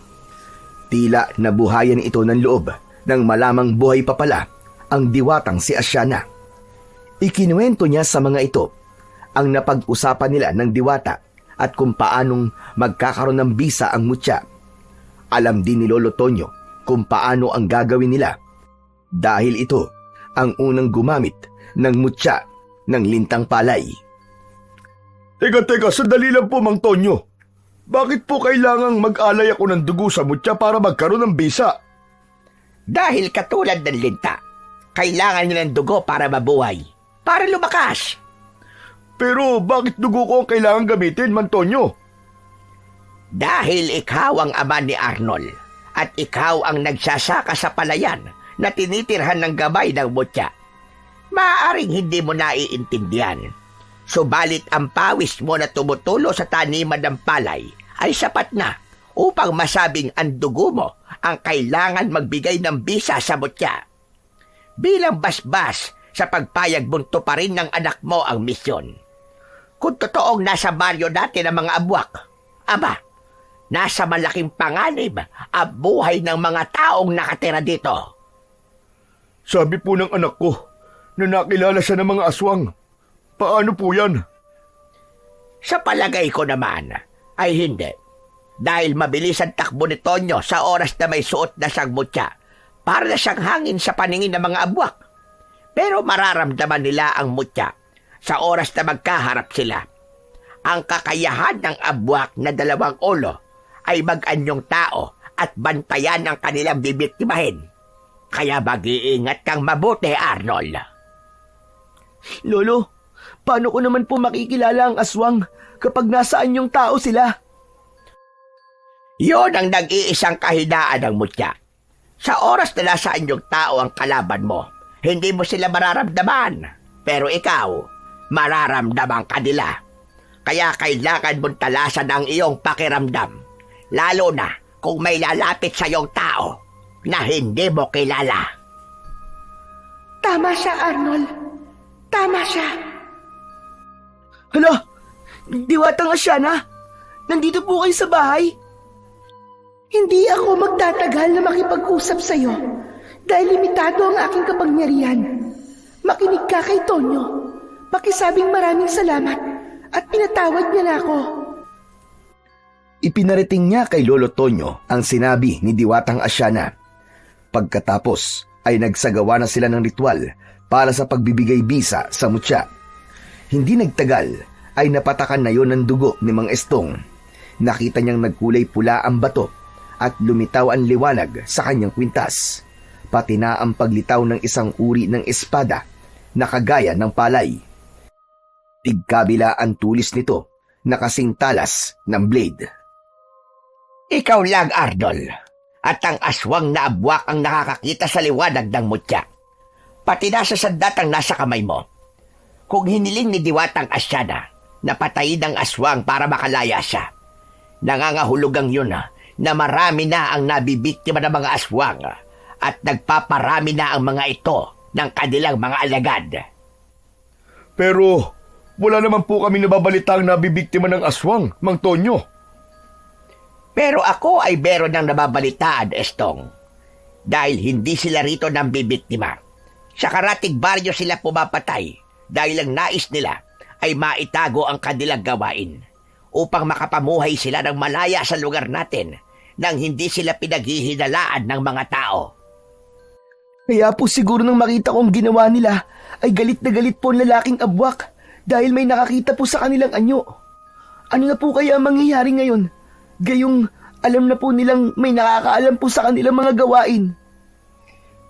Tila nabuhayan ito ng loob nang malamang buhay pa pala ang diwatang si Asyana. Ikinuwento niya sa mga ito ang napag-usapan nila ng diwata at kung paanong magkakaroon ng bisa ang mutya. Alam din ni Lolo Tonyo kung paano ang gagawin nila dahil ito ang unang gumamit ng mutya ng lintang palay. Teka, sandali lang po, Mang Tonyo. Bakit po kailangang mag-alay ako ng dugo sa mutya para magkaroon ng bisa? Dahil katulad ng linta, kailangan niya ng dugo para mabuhay, para lumakas. Pero bakit dugo ko ang kailangan gamitin, Mantonyo? Dahil ikaw ang ama ni Arnold at ikaw ang nagsasaka sa palayan na tinitirhan ng gabay ng mutya. Maaaring hindi mo naiintindihan. Subalit ang pawis mo na tumutulo sa taniman ng palay ay sapat na upang masabing ang dugo mo ang kailangan magbigay ng bisa sa mutya. Bilang basbas sa pagpayag mong tuparin ng anak mo ang misyon. Kung totoong nasa baryo dati ng mga abwak, aba, nasa malaking panganib ang buhay ng mga taong nakatira dito. Sabi po ng anak ko na nakilala siya ng mga aswang. Paano po yan? Sa palagay ko naman ay hindi. Dahil mabilis ang takbo ni Tonyo sa oras na may suot na siyang mutya para na siyang hangin sa paningin ng mga abwak. Pero mararamdaman nila ang mutya sa oras na magkaharap sila. Ang kakayahan ng abwak na 2 ulo ay mag-anyong tao at bantayan ang kanilang bibiktimahin. Kaya mag-iingat kang mabuti, Arnold. Lolo, paano ko naman po makikilala ang aswang kapag nasaan yung tao sila? Yon ang nag-iisang kahinaan ng mutya. Sa oras na nasaan yung tao ang kalaban mo, hindi mo sila mararamdaman. Pero ikaw, mararamdaman ka nila. Kaya kailangan mong talasan ang iyong pakiramdam. Lalo na kung may lalapit sa iyong tao na hindi mo kilala. Tama siya, Arnold. Tama siya. Hala, Diwatang Asyana, nandito po kayo sa bahay? Hindi ako magtatagal na makipag-usap sa'yo dahil limitado ang aking kapangyarihan. Makinig ka kay Tonyo. Pakisabing maraming salamat at pinatawad niya na ako. Ipinarating niya kay Lolo Tonyo ang sinabi ni Diwatang Asyana. Pagkatapos ay nagsagawa na sila ng ritual para sa pagbibigay bisa sa mutya. Hindi nagtagal ay napatakan na yon ng dugo ni Mang Estong. Nakita niyang nagkulay pula ang bato at lumitaw ang liwanag sa kanyang kwintas, pati na ang paglitaw ng isang uri ng espada na kagaya ng palay. Tigkabila ang tulis nito na kasing talas ng blade. Ikaw lang, Arnold, at ang aswang na abwak ang nakakakita sa liwanag ng mutya. Pati na sa sandatang nasa kamay mo. Kung hiniling ni Diwatang Asyana na patayin ang aswang para makalaya siya, nangangahulugang yun na marami na ang nabibiktima ng mga aswang at nagpaparami na ang mga ito ng kanilang mga alagad. Pero wala naman po kami nababalitang nabibiktima ng aswang, Mang Tonyo. Pero ako ay meron ng nababalitaan, Estong. Dahil hindi sila rito nang bibiktima. Sa karatig baryo sila pumapatay dahil ang nais nila ay maitago ang kanilang gawain upang makapamuhay sila ng malaya sa lugar natin nang hindi sila pinaghihinalaan ng mga tao. Kaya po siguro nang makita kong ginawa nila ay galit na galit po ang lalaking abwak dahil may nakakita po sa kanilang anyo. Ano na po kaya ang mangyayari ngayon? Gayong alam na po nilang may nakakaalam po sa kanilang mga gawain.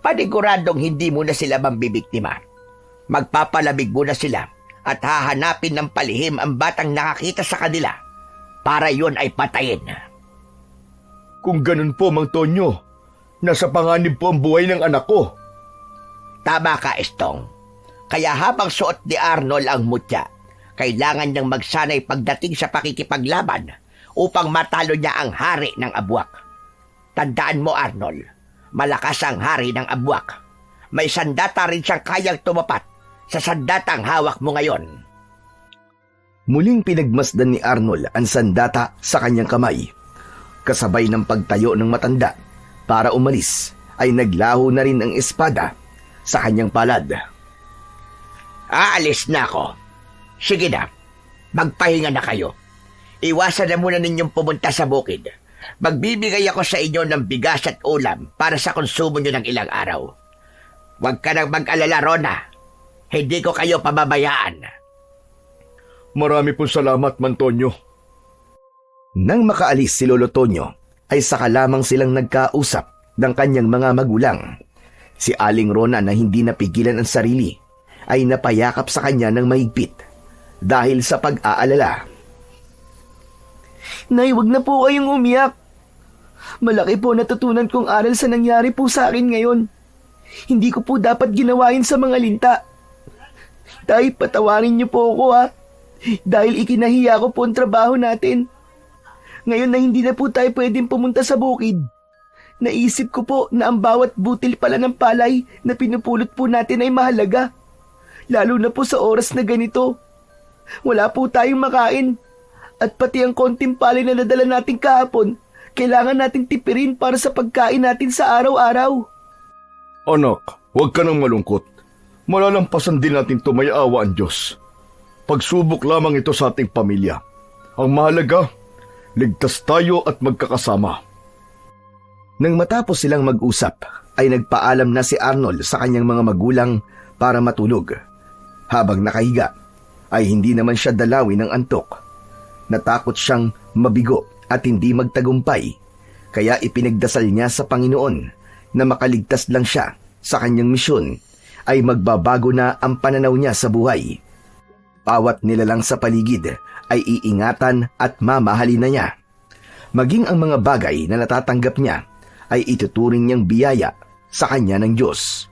Paniguradong hindi mo na sila mambibiktima. Magpapalamig mo na sila at hahanapin ng palihim ang batang nakakita sa kanila para yun ay patayin. Kung ganun po, Mang Tonyo, nasa panganib po ang buhay ng anak ko. Tama ka, Estong. Kaya habang suot ni Arnold ang mutya, kailangan niyang magsanay pagdating sa pakikipaglaban upang matalo niya ang hari ng abwak. Tandaan mo, Arnold, malakas ang hari ng abwak. May sandata rin siyang kayang tumapat sa sandatang hawak mo ngayon. Muling pinagmasdan ni Arnold ang sandata sa kanyang kamay. Kasabay ng pagtayo ng matanda para umalis ay naglaho na rin ang espada sa kanyang palad. Aalis na ako. Sige na, magpahinga na kayo. Iwasan na muna ninyong pumunta sa bukid. Magbibigay ako sa inyo ng bigas at ulam para sa konsumo nyo ng ilang araw. Huwag ka nang mag-alala, Rona. Hindi ko kayo pababayaan. Marami pong salamat, Mang Tonyo. Nang makaalis si Lolo Tonyo, ay saka lamang silang nagkausap ng kanyang mga magulang. Si Aling Rona na hindi napigilan ang sarili, ay napayakap sa kanya ng mahigpit. dahil sa pag-aalala. Nay, wag na po kayong umiyak. Malaki po natutunan kong aral sa nangyari po sa akin ngayon. Hindi ko po dapat ginawain sa mga linta. Tay, patawarin niyo po ako ha. Dahil ikinahiya ko po ang trabaho natin. Ngayon na hindi na po tayo pwedeng pumunta sa bukid. Naisip ko po na ang bawat butil pala ng palay na pinupulot po natin ay mahalaga. Lalo na po sa oras na ganito. Wala po tayong makain. At pati ang konting palay na nadala natin kahapon, kailangan nating tipirin para sa pagkain natin sa araw-araw. Anak, huwag ka nang malungkot. Malalampasan din natin ito, may awa ang Diyos. Pagsubok lamang ito sa ating pamilya. Ang mahalaga, ligtas tayo at magkakasama. Nang matapos silang mag-usap, ay nagpaalam na si Arnold sa kanyang mga magulang para matulog. Habang nakahiga, ay hindi naman siya dalawin ng antok. Natakot siyang mabigo at hindi magtagumpay, kaya ipinagdasal niya sa Panginoon na makaligtas lang siya sa kanyang misyon ay magbabago na ang pananaw niya sa buhay. Bawat nilalang sa paligid ay iingatan at mamahalin na niya. Maging ang mga bagay na natatanggap niya ay ituturing niyang biyaya sa kanya ng Diyos.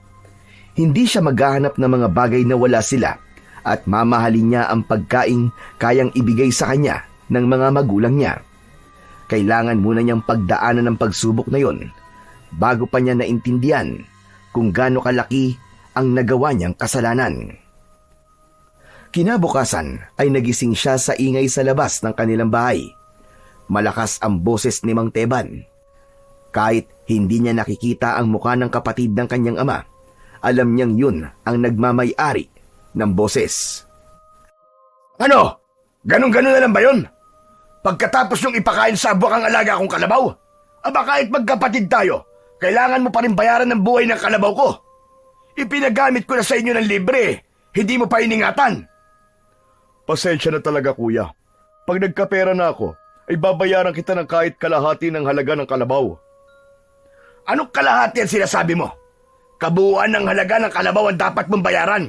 Hindi siya maghahanap ng mga bagay na wala sila at mamahalin niya ang pagkaing kayang ibigay sa kanya ng mga magulang niya. Kailangan muna niyang pagdaanan ng pagsubok na yon bago pa niya naintindihan kung gaano kalaki ang nagawa niyang kasalanan. Kinabukasan ay nagising siya sa ingay sa labas ng kanilang bahay. Malakas ang boses ni Mang Teban. Kahit hindi niya nakikita ang mukha ng kapatid ng kanyang ama, alam niyang yun ang nagmamay-ari ng boses. Ano? Ganon-ganon na lang ba yun? Pagkatapos yung ipakain sa buwak ang alaga kong kalabaw? Aba kahit magkapatid tayo, kailangan mo pa rin bayaran ng buhay ng kalabaw ko. Ipinagamit ko na sa inyo ng libre, hindi mo pa iningatan. Pasensya na talaga kuya. Pag nagkapera na ako, ay babayaran kita ng kahit kalahati ng halaga ng kalabaw. Anong kalahati ang sinasabi mo? Kabuuan ng halaga ng kalabaw ang dapat mong bayaran.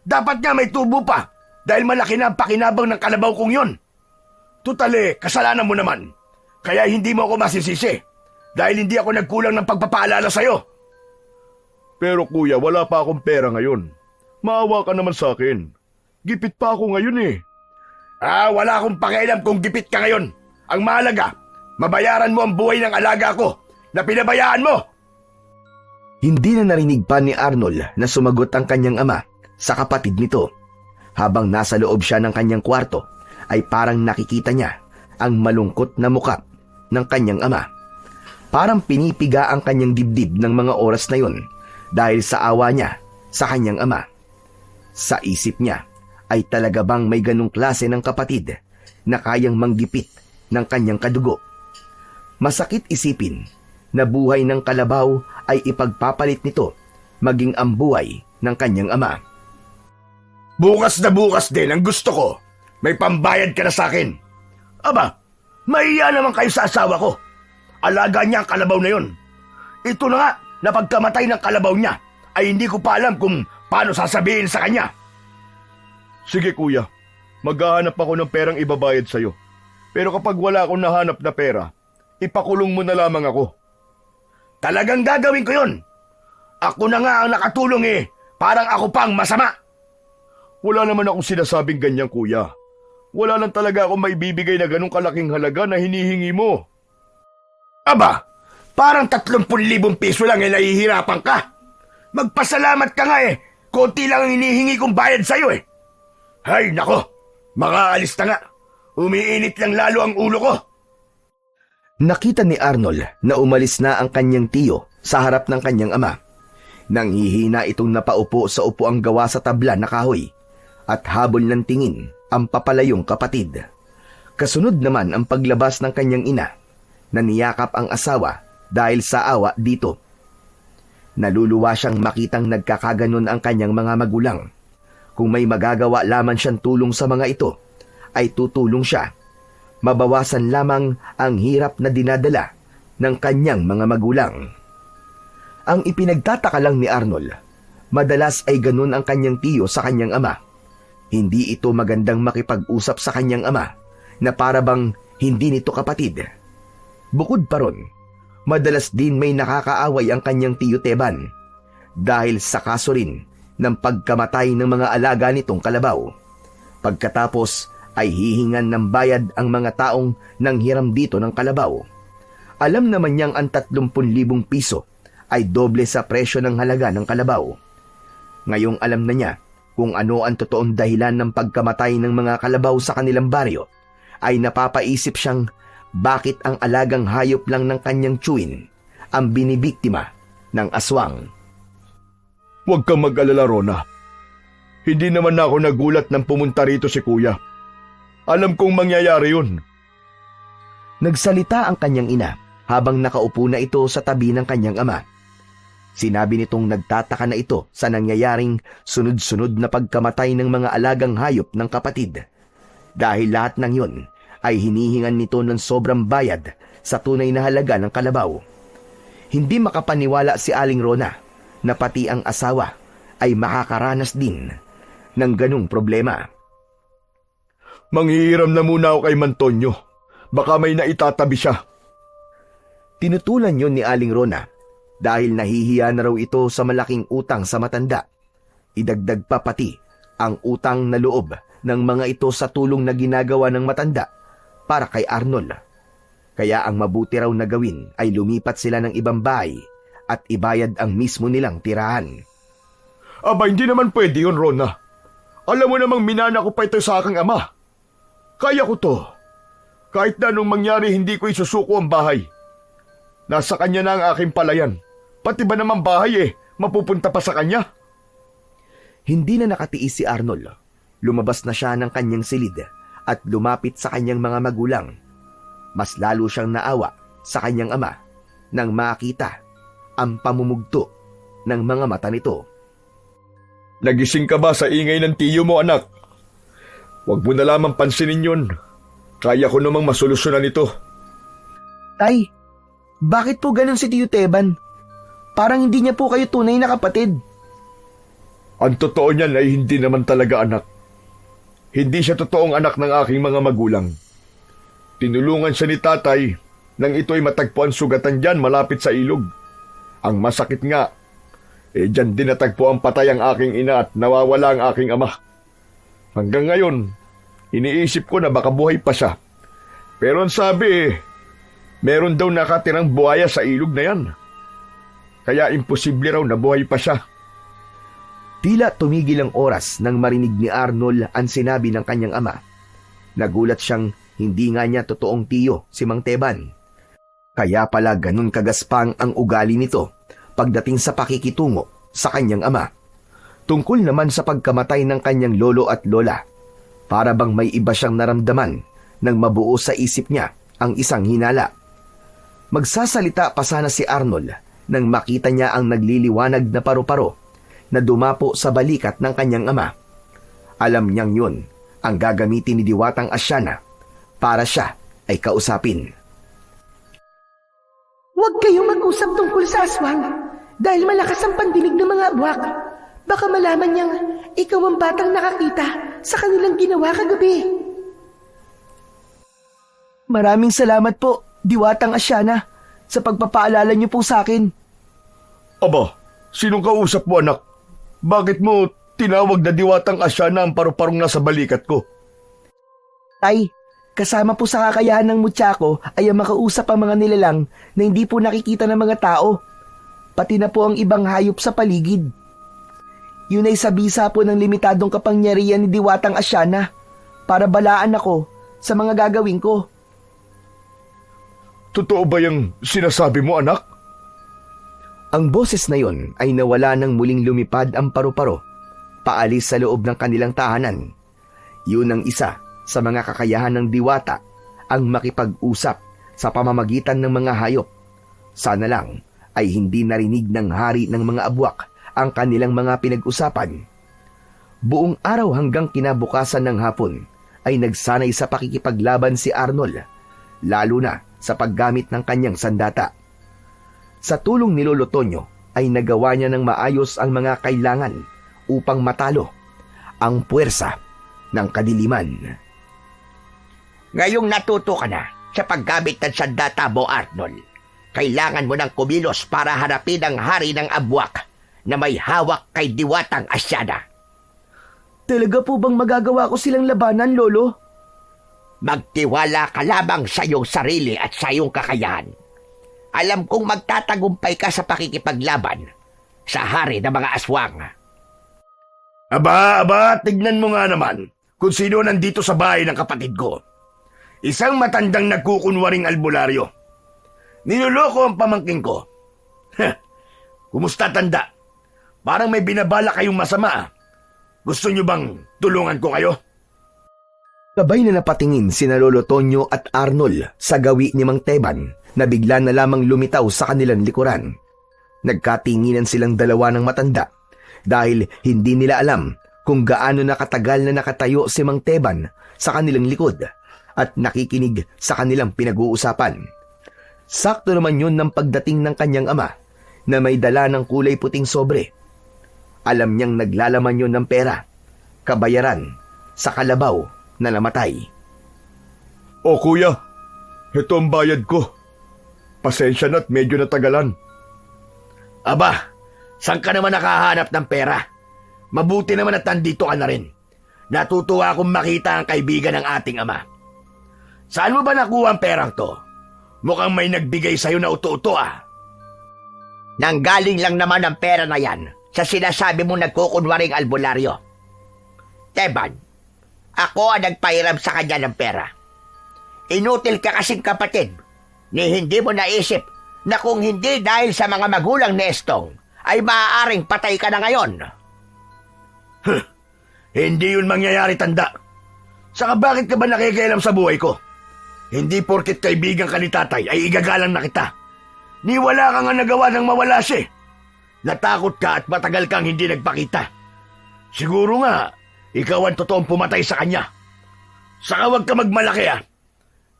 Dapat nga may tubo pa dahil malaki na ang pakinabang ng kalabaw kong yun. Tutali, kasalanan mo naman. Kaya hindi mo ako masisisi dahil hindi ako nagkulang ng pagpapaalala sa'yo. Pero kuya, wala pa akong pera ngayon. Maawa ka naman sa akin. Gipit pa ako ngayon eh. Wala akong pakialam kung gipit ka ngayon. Ang mahalaga, mabayaran mo ang buhay ng alaga ko na pinabayaan mo. Hindi na narinig pa ni Arnold na sumagot ang kanyang ama sa kapatid nito. Habang nasa loob siya ng kanyang kwarto, ay parang nakikita niya ang malungkot na muka ng kanyang ama. Parang pinipiga ang kanyang dibdib ng mga oras na yun dahil sa awa niya sa kanyang ama. Sa isip niya ay talaga bang may ganong klase ng kapatid na kayang manggipit ng kanyang kadugo. Masakit isipin na buhay ng kalabaw ay ipagpapalit nito maging ang buhay ng kanyang ama. Bukas na bukas din ang gusto ko. May pambayad ka na sa akin. Aba, mahiya naman kayo sa asawa ko. Alaga niya ang kalabaw na yun. Ito na nga, na pagkamatay ng kalabaw niya, ay hindi ko pa alam kung paano sasabihin sa kanya. Sige kuya, maghahanap ako ng perang ibabayad sa'yo. Pero kapag wala akong nahanap na pera, ipakulong mo na lamang ako. Talagang gagawin ko yun. Ako na nga ang nakatulong eh, parang ako pang masama. Wala naman akong sinasabing ganyan kuya. Wala lang talaga akong maibibigay na ganong kalaking halaga na hinihingi mo. Aba, parang 30,000 piso lang eh nahihirapan ka. Magpasalamat ka nga eh, konti lang ang hinihingi kong bayad sa'yo eh. Hay nako, makaalis na nga. Umiinit lang lalo ang ulo ko. Nakita ni Arnold na umalis na ang kanyang tiyo sa harap ng kanyang ama. Nanghihina itong napaupo sa upuang gawa sa tabla na kahoy at habol ng tingin ang papalayong kapatid. Kasunod naman ang paglabas ng kanyang ina na niyakap ang asawa dahil sa awa dito. Naluluwa siyang makitang nagkakaganon ang kanyang mga magulang. Kung may magagawa lamang siyang tulong sa mga ito, ay tutulong siya. Mabawasan lamang ang hirap na dinadala ng kanyang mga magulang. Ang ipinagtataka lang ni Arnold, madalas ay ganun ang kanyang tiyo sa kanyang ama. Hindi ito magandang makipag-usap sa kanyang ama na para bang hindi nito kapatid. Bukod pa ron, madalas din may nakakaaway ang kanyang tiyo Teban dahil sa kaso rin ng pagkamatay ng mga alaga nitong kalabaw. Pagkatapos ay hihingan ng bayad ang mga taong nanghiram dito ng kalabaw. Alam naman niyang ang 30,000 piso ay doble sa presyo ng halaga ng kalabaw. Ngayong alam na niya kung ano ang totoong dahilan ng pagkamatay ng mga kalabaw sa kanilang baryo, ay napapaisip siyang bakit ang alagang hayop lang ng kanyang tiyuin ang binibiktima ng aswang. Huwag kang mag-alala, Rona. Hindi naman ako nagulat nang pumunta rito si Kuya. Alam kong mangyayari yun. Nagsalita ang kanyang ina habang nakaupo na ito sa tabi ng kanyang ama. Sinabi nitong nagtataka na ito sa nangyayaring sunod-sunod na pagkamatay ng mga alagang hayop ng kapatid. Dahil lahat ng yun ay hinihingan nito ng sobrang bayad sa tunay na halaga ng kalabaw. Hindi makapaniwala si Aling Rona na pati ang asawa ay makakaranas din ng ganung problema. Manghihiram na muna ako kay Mantonyo. Baka may naitatabi siya. Tinutulan yun ni Aling Rona dahil nahihiya na raw ito sa malaking utang sa matanda. Idagdag pa pati ang utang na loob ng mga ito sa tulong na ginagawa ng matanda para kay Arnold. Kaya ang mabuti raw na gawin ay lumipat sila ng ibang bahay at ibayad ang mismo nilang tirahan. Aba, hindi naman pwede yun, Rona. Alam mo namang minana ko pa ito sa aking ama. Kaya ko to. Kahit na anong mangyari, hindi ko isusuko ang bahay. Nasa kanya na ang aking palayan. Pati ba naman bahay mapupunta pa sa kanya? Hindi na nakatiis si Arnold. Lumabas na siya ng kanyang silid at lumapit sa kanyang mga magulang. Mas lalo siyang naawa sa kanyang ama nang makita ang pamumugto ng mga mata nito. Nagising ka ba sa ingay ng tiyo mo, anak? Huwag mo na lamang pansinin yun. Kaya ko namang masolusyonan ito. Tay, bakit po ganun si Tiyo Teban? Parang hindi niya po kayo tunay na kapatid. Ang totoo niyan ay hindi naman talaga anak. Hindi siya totoong anak ng aking mga magulang. Tinulungan siya ni tatay nang ito'y matagpuan sugatan dyan malapit sa ilog. Ang masakit nga, dyan din natagpo ang patay ang aking ina at nawawala ang aking ama. Hanggang ngayon, iniisip ko na baka buhay pa siya. Pero ang sabi, meron daw nakatirang buhaya sa ilog na yan. Kaya imposible raw na buhay pa siya. Tila tumigil ang oras nang marinig ni Arnold ang sinabi ng kanyang ama. Nagulat siyang hindi nga niya totoong tiyo si Mang Teban. Kaya pala ganun kagaspang ang ugali nito pagdating sa pakikitungo sa kanyang ama. Tungkol naman sa pagkamatay ng kanyang lolo at lola, para bang may iba siyang naramdaman nang mabuo sa isip niya ang isang hinala. Magsasalita pa sana si Arnold nang makita niya ang nagliliwanag na paru-paro na dumapo sa balikat ng kanyang ama. Alam niyang yun ang gagamitin ni Diwatang Asyana para siya ay kausapin. Huwag kayong mag-usap tungkol sa aswang dahil malakas ang pandinig ng mga abwak. Baka malaman niyang ikaw ang batang nakakita sa kanilang ginawa kagabi. Maraming salamat po, Diwatang Asyana, sa pagpapaalala niyo po sa akin. Aba, sinong kausap mo, anak? Bakit mo tinawag na Diwatang Asyana ang paru-parong nasa balikat ko? Tay, kasama po sa kakayahan ng mutya ko ay ang makausap ang mga nilalang na hindi po nakikita ng mga tao. Pati na po ang ibang hayop sa paligid. Yun ay sabisa po ng limitadong kapangyarihan ni Diwatang Asyana para balaan ako sa mga gagawin ko. Totoo ba yung sinasabi mo, anak? Ang boses na yon ay nawala nang muling lumipad ang paru-paro, paalis sa loob ng kanilang tahanan. Yun ang isa sa mga kakayahan ng diwata, ang makipag-usap sa pamamagitan ng mga hayop. Sana lang ay hindi narinig ng hari ng mga abwak ang kanilang mga pinag-usapan. Buong araw hanggang kinabukasan ng hapon ay nagsanay sa pakikipaglaban si Arnold, lalo na sa paggamit ng kanyang sandata. Sa tulong ni Lolo Tonyo ay nagawa niya ng maayos ang mga kailangan upang matalo ang puwersa ng kadiliman. Ngayong natuto ka na sa paggamit ng sandata mo, Arnold, kailangan mo ng kumilos para harapin ang hari ng Abwak na may hawak kay Diwatang Asyada. Talaga po bang magagawa ko silang labanan, Lolo? Magtiwala ka lamang sa iyong sarili at sa iyong kakayahan. Alam kong magtatagumpay ka sa pakikipaglaban sa hari ng mga aswang. Aba, tignan mo nga naman kung sino nandito sa bahay ng kapatid ko. Isang matandang nagkukunwaring albularyo. Niloloko ang pamangkin ko. Kumusta, tanda? Parang may binabala kayong masama. Gusto nyo bang tulungan ko kayo? Sabay na napatingin sina Lolo Tonyo at Arnold sa gawi ni Mang Teban na bigla na lamang lumitaw sa kanilang likuran. Nagkatinginan silang dalawa ng matanda dahil hindi nila alam kung gaano nakatagal na nakatayo si Mang Teban sa kanilang likod at nakikinig sa kanilang pinag-uusapan. Sakto naman yun ng pagdating ng kanyang ama na may dala ng kulay puting sobre. Alam niyang naglalaman yun ng pera, kabayaran sa kalabaw na namatay. O kuya, ito ang bayad ko. Pasensya na't medyo natagalan. Aba, saan ka naman nakahanap ng pera? Mabuti naman at nandito ka na rin. Natutuwa akong makita ang kaibigan ng ating ama. Saan mo ba nakuha ang perang to? Mukhang may nagbigay sa'yo na uto-uto ah. Nanggaling lang naman ang pera na yan sa sinasabi mong nagkukunwaring albularyo. Teban, ako ang nagpahiram sa kanya ng pera. Inutil ka kasing kapatid ni hindi mo naisip na kung hindi dahil sa mga magulang ni Estong ay maaaring patay ka na ngayon. Hindi yun mangyayari, tanda. Saka bakit ka ba nakikialam sa buhay ko? Hindi porket kaibigan ka ni tatay ay igagalang na kita. Ni wala kang nagawa nang mawala siya. Natakot ka at matagal kang hindi nagpakita. Siguro nga, ikaw ang totoong pumatay sa kanya. Saka huwag ka magmalaki ah.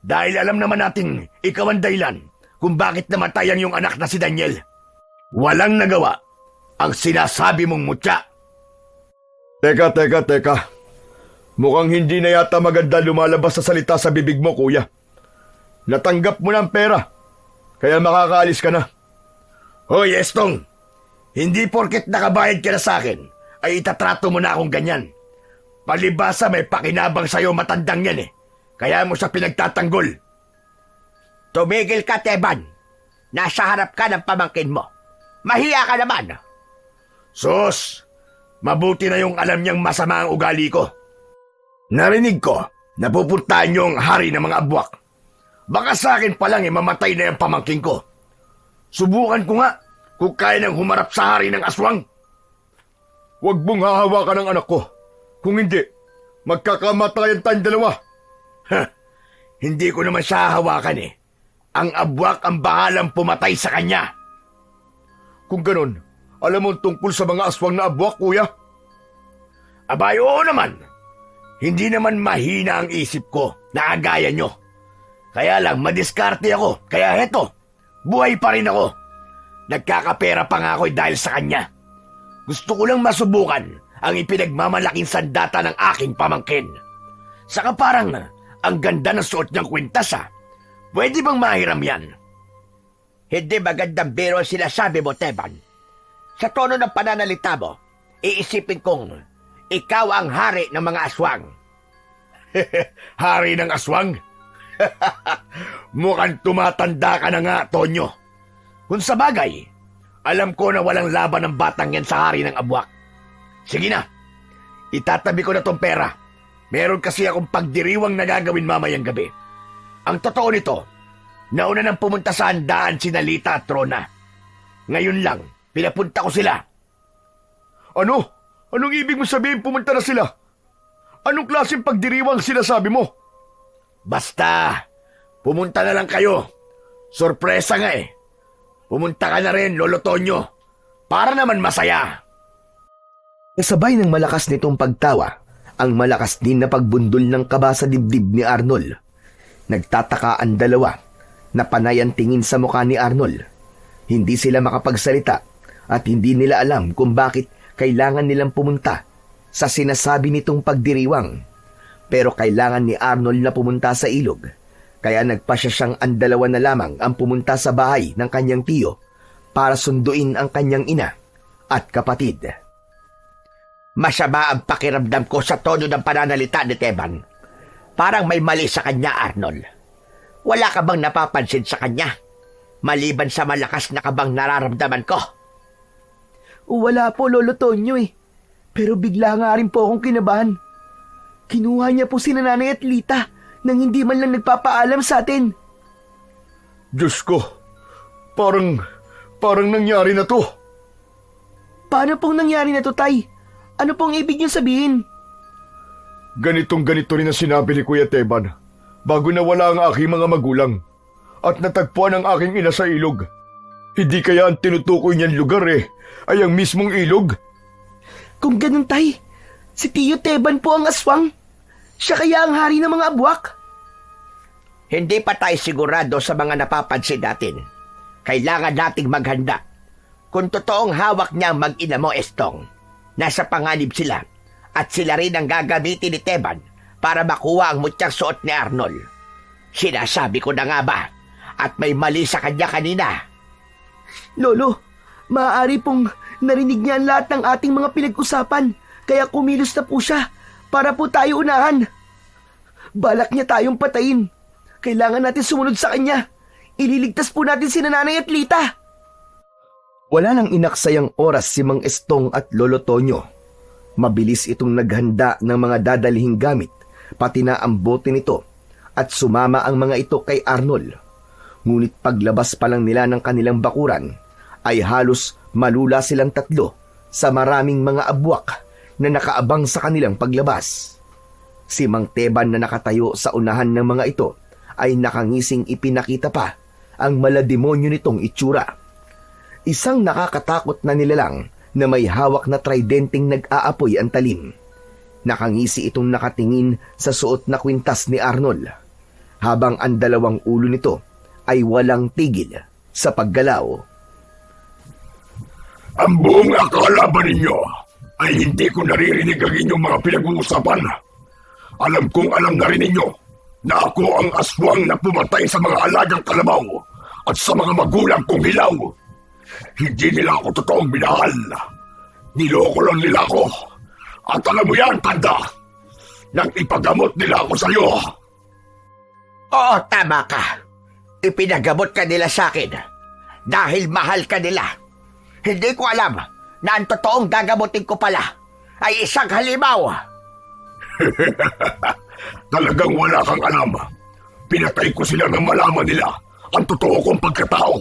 Dahil alam naman natin ikaw ang dahilan kung bakit namatay ang iyong anak na si Daniel. Walang nagawa ang sinasabi mong mutya. Teka. Mukhang hindi na yata maganda lumalabas sa salita sa bibig mo, kuya. Natanggap mo na ang pera, kaya makakaalis ka na. Hoy, Estong! Hindi porket nakabayad ka na sa akin, ay itatrato mo na akong ganyan. Palibasa may pakinabang sa'yo matandang yan eh. Kaya mo siya pinagtatanggol. Tumigil ka, Teban. Nasa harap ka ng pamangkin mo. Mahiya ka naman. Sus! Mabuti na yung alam niyang masama ang ugali ko. Narinig ko, napupuntahan niyo ang hari ng mga abwak. Baka sa akin pa lang mamatay na yung pamangkin ko. Subukan ko nga kung kaya nang humarap sa hari ng aswang. Huwag mong hahawakan ng anak ko. Kung hindi, magkakamatayan tayong dalawa. Hindi ko naman siya hahawakan eh. Ang abwak ang bahalang pumatay sa kanya. Kung ganon, alam mo tungkol sa mga aswang na abwak, kuya? Abay, oo naman. Hindi naman mahina ang isip ko na agaya nyo. Kaya lang, madiskarte ako. Kaya heto, buhay pa rin ako. Nagkakapera pa nga ako dahil sa kanya. Gusto ko lang masubukan ang ipinagmamalaking sandata ng aking pamangkin. Saka parang ang ganda ng suot niyang kwintas ah. Pwede bang mahiram yan? Hindi magandang biro ang sinasabi mo, Teban. Sa tono ng pananalita mo, iisipin kong ikaw ang hari ng mga aswang. Hari ng aswang? Mukhang tumatanda ka na nga, Tonyo. Kung sa bagay, alam ko na walang laban ng batang yan sa hari ng abwak. Sige na, itatabi ko na tong pera. Meron kasi akong pagdiriwang na gagawin mamayang gabi. Ang totoo nito, nauna nang pumunta sa handaan si Nalita at Trona. Ngayon lang, pinapunta ko sila. Ano? Anong ibig mo sabihin pumunta na sila? Anong klaseng pagdiriwang sinasabi mo? Basta, pumunta na lang kayo. Sorpresa nga eh. Pumunta ka na rin, Lolo Tonyo. Para naman masaya. Kasabay ng malakas nitong pagtawa, ang malakas din na pagbundol ng kaba sa dibdib ni Arnold. Nagtataka ang dalawa na panay ang tingin sa mukha ni Arnold. Hindi sila makapagsalita at hindi nila alam kung bakit kailangan nilang pumunta sa sinasabi nitong pagdiriwang. Pero kailangan ni Arnold na pumunta sa ilog, kaya nagpasya siyang andalawa na lamang ang pumunta sa bahay ng kanyang tiyo para sunduin ang kanyang ina at kapatid. Masama ang pakiramdam ko sa tono ng pananalita ni Teban. Parang may mali sa kanya, Arnold. Wala ka bang napapansin sa kanya? Maliban sa malakas na kabang nararamdaman ko. Wala po, Lolo Tonyo eh. Pero bigla nga rin po akong kinabahan. Kinuha niya po si Nanay at Lita nang hindi man lang nagpapaalam sa atin. Diyos ko, parang nangyari na to. Paano pong nangyari na to, Tay? Ano pong ibig niyo sabihin? Ganito rin ang sinabi ni Kuya Teban bago nawala ang aking mga magulang at natagpuan ang aking ina sa ilog. Hindi kaya ang tinutukoy niyan lugar ay ang mismong ilog? Kung ganun, Tay, si Tiyo Teban po ang aswang. Siya kaya ang hari ng mga abwak. Hindi pa tayo sigurado sa mga napapansin natin. Kailangan nating maghanda. Kung totoong hawak niya ang mag-ina mo, Estong, nasa panganib sila at sila rin ang gagamitin ni Teban para makuha ang mutyang suot ni Arnold. Sinasabi ko na nga ba at may mali sa kanya kanina? Lolo, maaari pong narinig niya ang lahat ng ating mga pinag-usapan kaya kumilos na po siya para po tayo unahan. Balak niya tayong patayin. Kailangan natin sumunod sa kanya. Ililigtas po natin si Nanay at Lita. Wala nang inaksayang oras si Mang Estong at Lolo Tonyo. Mabilis itong naghanda ng mga dadalihing gamit, pati na ang bote nito, at sumama ang mga ito kay Arnold. Ngunit paglabas pa lang nila ng kanilang bakuran, ay halos malula silang tatlo sa maraming mga abwak na nakaabang sa kanilang paglabas. Si Mang Teban na nakatayo sa unahan ng mga ito ay nakangising ipinakita pa ang malademonyo nitong itsura. Isang nakakatakot na nilalang na may hawak na tridenteng nag-aapoy ang talim. Nakangisi itong nakatingin sa suot na kwintas ni Arnold, habang ang dalawang ulo nito ay walang tigil sa paggalaw. Ang buong akala ba ninyo ay hindi ko naririnig ang inyong mga pinag-uusapan? Alam kong alam na rin ninyo na ako ang aswang na pumatay sa mga alagang kalabaw at sa mga magulang kong hilaw. Hindi nila ako totoong minahal. Niloko lang nila ako. At alam mo yan, tanda, nang ipagamot nila ako sa'yo. Oo, tama ka. Ipinagamot ka nila sa akin dahil mahal ka nila. Hindi ko alam na ang totoong gagamutin ko pala ay isang halimaw. Talagang wala kang alam. Pinatay ko sila nang malaman nila ang totoo kong pagkatao.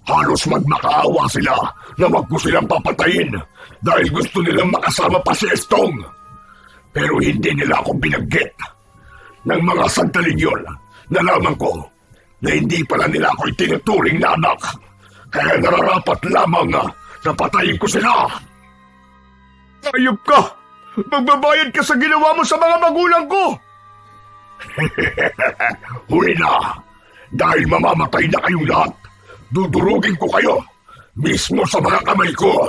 Halos magmakaawa sila na wag ko silang papatayin dahil gusto nilang makasama pa si Estong. Pero hindi nila ako binanggit. Nang mga sandaling yun, nalaman ko na hindi pala nila ako itinuturing na anak. Kaya nararapat lamang na patayin ko sila. Ayop ka! Magbabayad ka sa ginawa mo sa mga magulang ko! Huli na! Dahil mamamatay na kayong lahat, dudurugin ko kayo mismo sa mga kamay ko.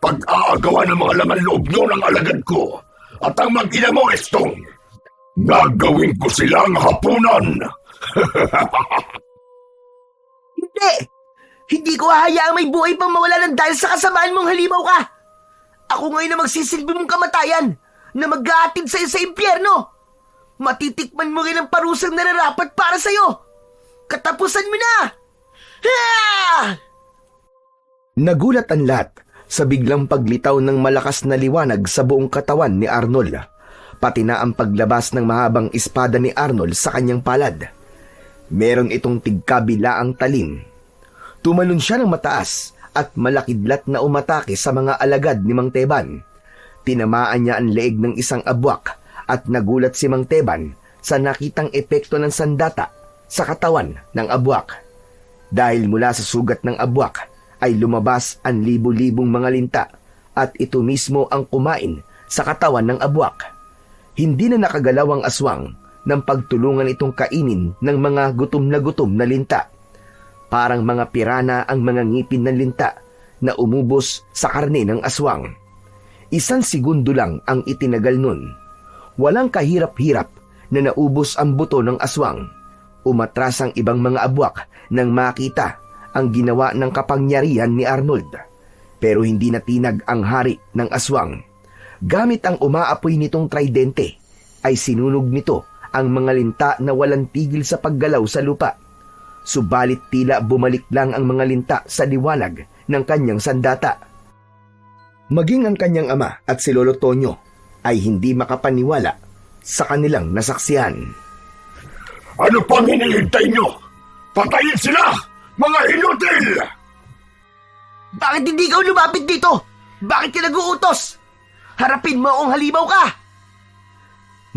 Pag-aagawa ng mga laman loob nyo ng alagad ko at ang mag-ina mo, Estong, gagawin ko silang hapunan. Hindi! Hindi ko hahayaang may buhay pang mawala ng dahil sa kasamaan mong halimaw ka! Ako ngayon na magsisilbi mong kamatayan na mag-aatid sa'yo sa impyerno! Matitikman mo rin ang parusang nararapat para sa'yo! Katapusan mo na! Ha! Nagulat ang lahat sa biglang paglitaw ng malakas na liwanag sa buong katawan ni Arnold, pati na ang paglabas ng mahabang espada ni Arnold sa kanyang palad. Meron itong tigkabilaang talim. Tumalon siya ng mataas at malakidlat na umatake sa mga alagad ni Mang Teban. Tinamaan niya ang leeg ng isang abwak at nagulat si Mang Teban sa nakitang epekto ng sandata sa katawan ng abwak. Dahil mula sa sugat ng abwak ay lumabas ang libu-libong mga linta at ito mismo ang kumain sa katawan ng abwak. Hindi na nakagalaw ang aswang nang pagtulungan itong kainin ng mga gutom na linta. Parang mga pirana ang mga ngipin ng linta na umubos sa karne ng aswang. 1 segundo lang ang itinagal nun. Walang kahirap-hirap na naubos ang buto ng aswang. Umatras ang ibang mga abwak nang makita ang ginawa ng kapangyarihan ni Arnold. Pero hindi natinag ang hari ng aswang. Gamit ang umaapoy nitong tridente, ay sinunog nito ang mga linta na walang tigil sa paggalaw sa lupa. Subalit tila bumalik lang ang mga linta sa liwanag ng kanyang sandata. Maging ang kanyang ama at si Lolo Tonyo ay hindi makapaniwala sa kanilang nasaksihan. Ano pang hinihintay nyo? Patayin sila! Mga inutil! Bakit hindi ikaw lumapit dito? Bakit ka nag-uutos? Harapin mo akong halimaw ka!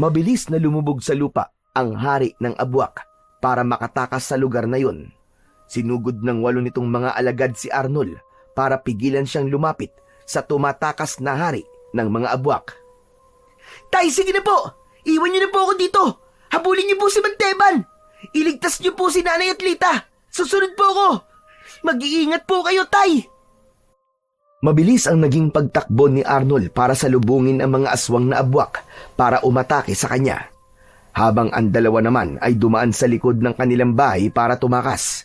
Mabilis na lumubog sa lupa ang hari ng abwak para makatakas sa lugar na yun. Sinugod ng 8 nitong mga alagad si Arnold para pigilan siyang lumapit sa tumatakas na hari ng mga abwak. Tay, sige na po! Iwan niyo na po ako dito! Habulin niyo po si Manteban! Iligtas niyo po si Nanay at Lita! Susunod po ako! Mag-iingat po kayo, Tay! Mabilis ang naging pagtakbo ni Arnold para salubungin ang mga aswang na abwak para umatake sa kanya. Habang ang dalawa naman ay dumaan sa likod ng kanilang bahay para tumakas.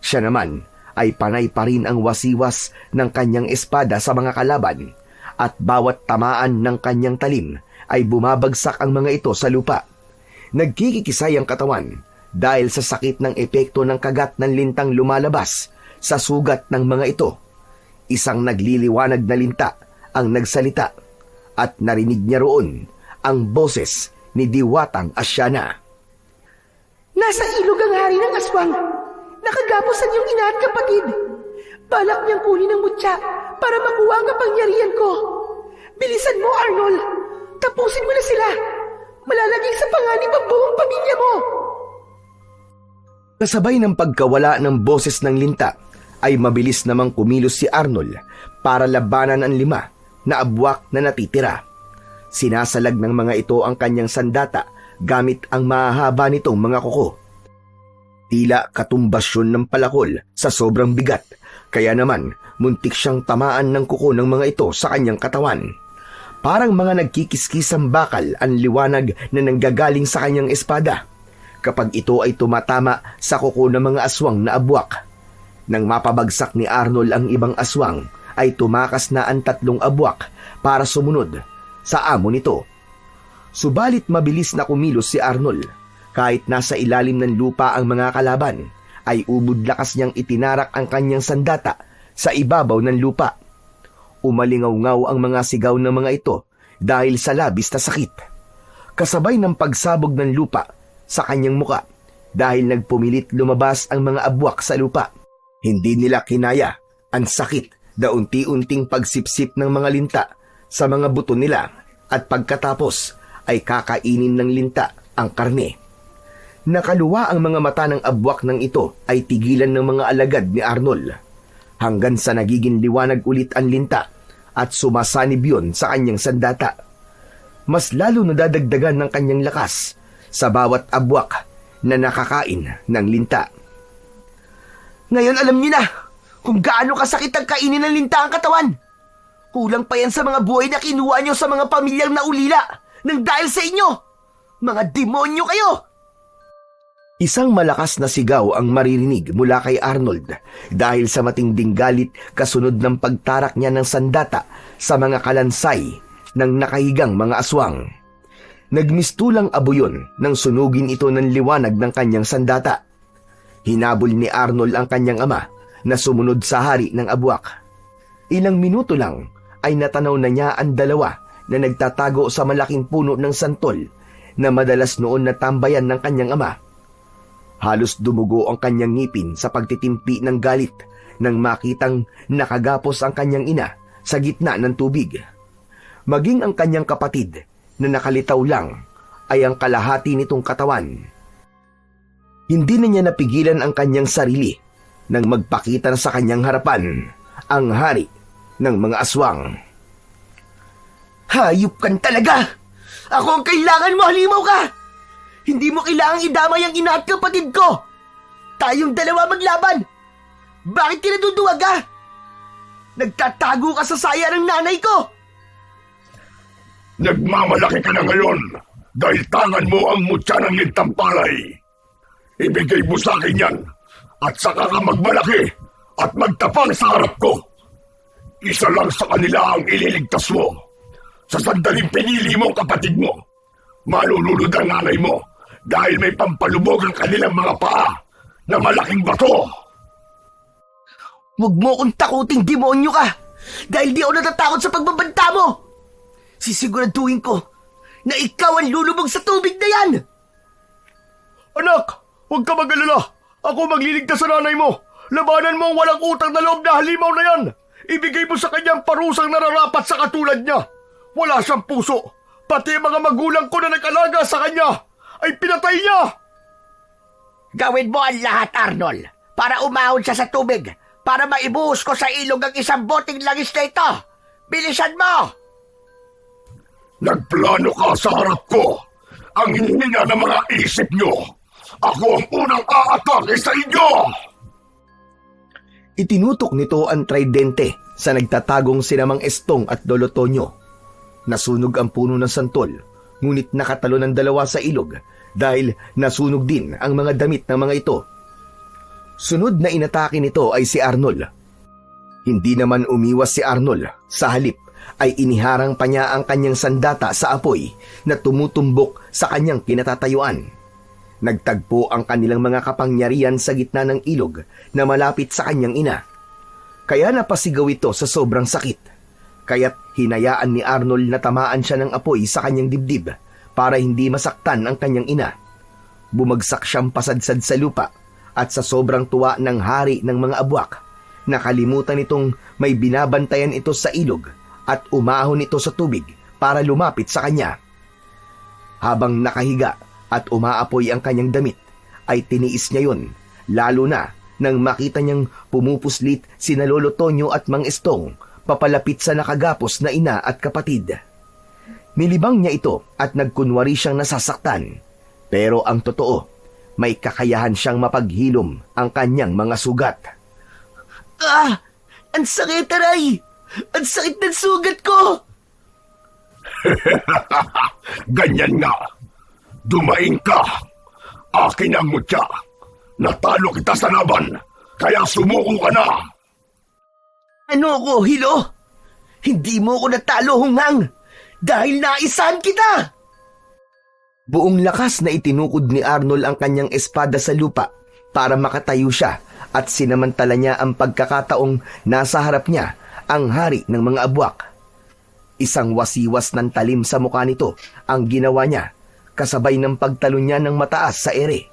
Siya naman ay panay pa rin ang wasiwas ng kanyang espada sa mga kalaban at bawat tamaan ng kanyang talim ay bumabagsak ang mga ito sa lupa. Nagkikikisay ang katawan dahil sa sakit ng epekto ng kagat ng lintang lumalabas sa sugat ng mga ito. Isang nagliliwanag na linta ang nagsalita at narinig niya roon ang boses ni Diwatang Asyana. Nasa ilog ang hari ng aswang. Nakagapos ang iyong ina at kapatid. Balak niyang kunin ang mutya para makuha ang kapangyarihan ko. Bilisan mo, Arnold. Tapusin mo na sila. Malalaging sa panganib ang buong pamilya mo. Kasabay ng pagkawala ng boses ng linta, ay mabilis namang kumilos si Arnold para labanan ang 5 na abwak na natitira. Sinasalag ng mga ito ang kanyang sandata gamit ang mahahaba nitong mga kuko. Tila katumbasyon ng palakol sa sobrang bigat, kaya naman muntik siyang tamaan ng kuko ng mga ito sa kanyang katawan. Parang mga nagkikiskisang bakal ang liwanag na nanggagaling sa kanyang espada kapag ito ay tumatama sa kuko ng mga aswang na abwak. Nang mapabagsak ni Arnold ang ibang aswang, ay tumakas na ang 3 abwak para sumunod sa amo nito. Subalit mabilis na kumilos si Arnold. Kahit nasa ilalim ng lupa ang mga kalaban, ay ubod lakas niyang itinarak ang kanyang sandata sa ibabaw ng lupa. Umalingaw-ngaw ang mga sigaw ng mga ito dahil sa labis na sakit. Kasabay ng pagsabog ng lupa sa kanyang muka dahil nagpumilit lumabas ang mga abwak sa lupa. Hindi nila kinaya ang sakit na unti-unting pagsipsip ng mga linta sa mga buto nila at pagkatapos ay kakainin ng linta ang karne. Nakaluwa ang mga mata ng abwak ng ito ay tigilan ng mga alagad ni Arnold hanggang sa nagiging liwanag ulit ang linta at sumasanib yun sa kanyang sandata. Mas lalo nadadagdagan ng kanyang lakas sa bawat abwak na nakakain ng linta. Ngayon alam niyo na kung gaano kasakit ang kainin ng linta ang katawan. Kulang pa yan sa mga buhay na kinuha niyo sa mga pamilyang naulila nang dahil sa inyo. Mga demonyo kayo! Isang malakas na sigaw ang maririnig mula kay Arnold dahil sa matinding galit kasunod ng pagtarak niya ng sandata sa mga kalansay ng nakahigang mga aswang. Nagmistulang abuyon nang sunugin ito ng liwanag ng kanyang sandata. Hinabol ni Arnold ang kanyang ama na sumunod sa hari ng abwak. Ilang minuto lang ay natanaw na niya ang 2 na nagtatago sa malaking puno ng santol na madalas noon natambayan ng kanyang ama. Halos dumugo ang kanyang ngipin sa pagtitimpi ng galit nang makitang nakagapos ang kanyang ina sa gitna ng tubig. Maging ang kanyang kapatid na nakalitaw lang ay ang kalahati nitong katawan. Hindi na niya napigilan ang kanyang sarili nang magpakita na sa kanyang harapan ang hari ng mga aswang. Hayop kan talaga! Ako ang kailangan mo, halimaw ka! Hindi mo kailangang idamay ang ina at kapatid ko! Tayong 2 maglaban! Bakit ka naduduwag ka? Nagtatago ka sa saya ng nanay ko! Nagmamalaki ka na ngayon Dahil tangan mo ang mutya ng lintang palay. Ibigay mo sa akin yan at saka ka magmalaki at magtapang sa harap ko. Isa lang sa kanila ang ililigtas mo. Sa sandaling pinili mo ang kapatid mo, malulunod ang nanay mo dahil may pampalubog ang kanilang mga paa na malaking bato. Huwag mo akong takuting demonyo ka dahil di ako natatakot sa pagbabanta mo. Sisiguraduhin ko na ikaw ang lulubog sa tubig na yan. Anak, huwag ka mag-alala. Ako magliligtas sa nanay mo. Labanan mo ang walang utang na loob na halimaw na yan. Ibigay mo sa kanyang parusang nararapat sa katulad niya. Wala siyang puso. Pati ang mga magulang ko na nag-alaga sa kanya ay pinatay niya. Gawin mo ang lahat, Arnold, para umahon siya sa tubig, para maibuhos ko sa ilog ang isang boteng langis na ito. Bilisan mo! Nagplano ka sa harap ko. Ang hininga ng mga isip niyo. Ako ang unang aatake sa inyo! Itinutok nito ang tridente sa nagtatagong sinamang Estong at Lolo Tonyo. Nasunog ang puno ng santol, ngunit nakatalo ng dalawa sa ilog dahil nasunog din ang mga damit ng mga ito. Sunod na inatake nito ay si Arnold. Hindi naman umiwas si Arnold, sa halip ay iniharang pa niya ang kanyang sandata sa apoy na tumutumbok sa kanyang kinatatayuan. Nagtagpo ang kanilang mga kapangyarihan sa gitna ng ilog na malapit sa kanyang ina. Kaya napasigaw ito sa sobrang sakit. Kaya't hinayaan ni Arnold na tamaan siya ng apoy sa kanyang dibdib para hindi masaktan ang kanyang ina. Bumagsak siyang pasadsad sa lupa at sa sobrang tuwa ng hari ng mga abwak, nakalimutan itong may binabantayan ito sa ilog at umahon ito sa tubig para lumapit sa kanya. Habang nakahiga at umaapoy ang kanyang damit, ay tiniis niya yun, lalo na nang makita niyang pumupuslit sina Lolo Tonyo at Mang Estong papalapit sa nakagapos na ina at kapatid. Nilibang niya ito at nagkunwari siyang nasasaktan. Pero ang totoo, may kakayahan siyang mapaghilom ang kanyang mga sugat. Ah! Ang sakit, aray! Ang sakit ng sugat ko! Ganyan nga. Dumaing ka. Akin ang mutya. Natalo kita sa laban, kaya sumuko ka na. Ano ko, Hilo? Hindi mo ko natalo, Hungang, dahil naisahan kita! Buong lakas na itinukod ni Arnold ang kanyang espada sa lupa para makatayo siya at sinamantala niya ang pagkakataong nasa harap niya ang hari ng mga abwak. Isang wasiwas ng talim sa mukha nito ang ginawa niya, kasabay ng pagtalon niya ng mataas sa ere.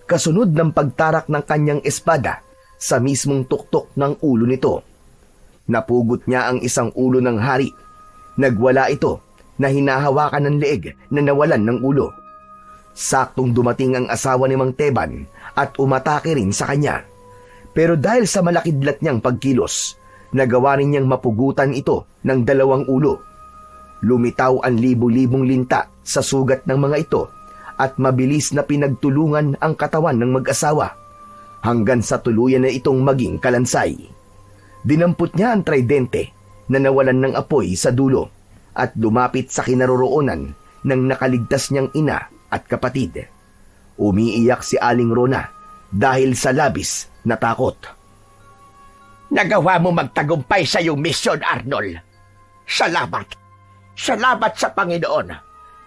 Kasunod ng pagtarak ng kanyang espada sa mismong tuktok ng ulo nito. Napugot niya ang isang ulo ng hari. Nagwala ito na hinahawakan ng leeg na nawalan ng ulo. Saktong dumating ang asawa ni Mang Teban at umatake rin sa kanya. Pero dahil sa malakidlat niyang pagkilos, nagawa rin niyang mapugutan ito ng dalawang ulo. Lumitaw ang libu-libong linta sa sugat ng mga ito at mabilis na pinagtulungan ang katawan ng mag-asawa hanggang sa tuluyan na itong maging kalansay. Dinampot niya ang tridente na nawalan ng apoy sa dulo at lumapit sa kinaroroonan ng nakaligtas niyang ina at kapatid. Umiiyak si Aling Rona dahil sa labis na takot. Nagawa mo magtagumpay sa iyong misyon, Arnold. Salamat. Salamat sa Panginoon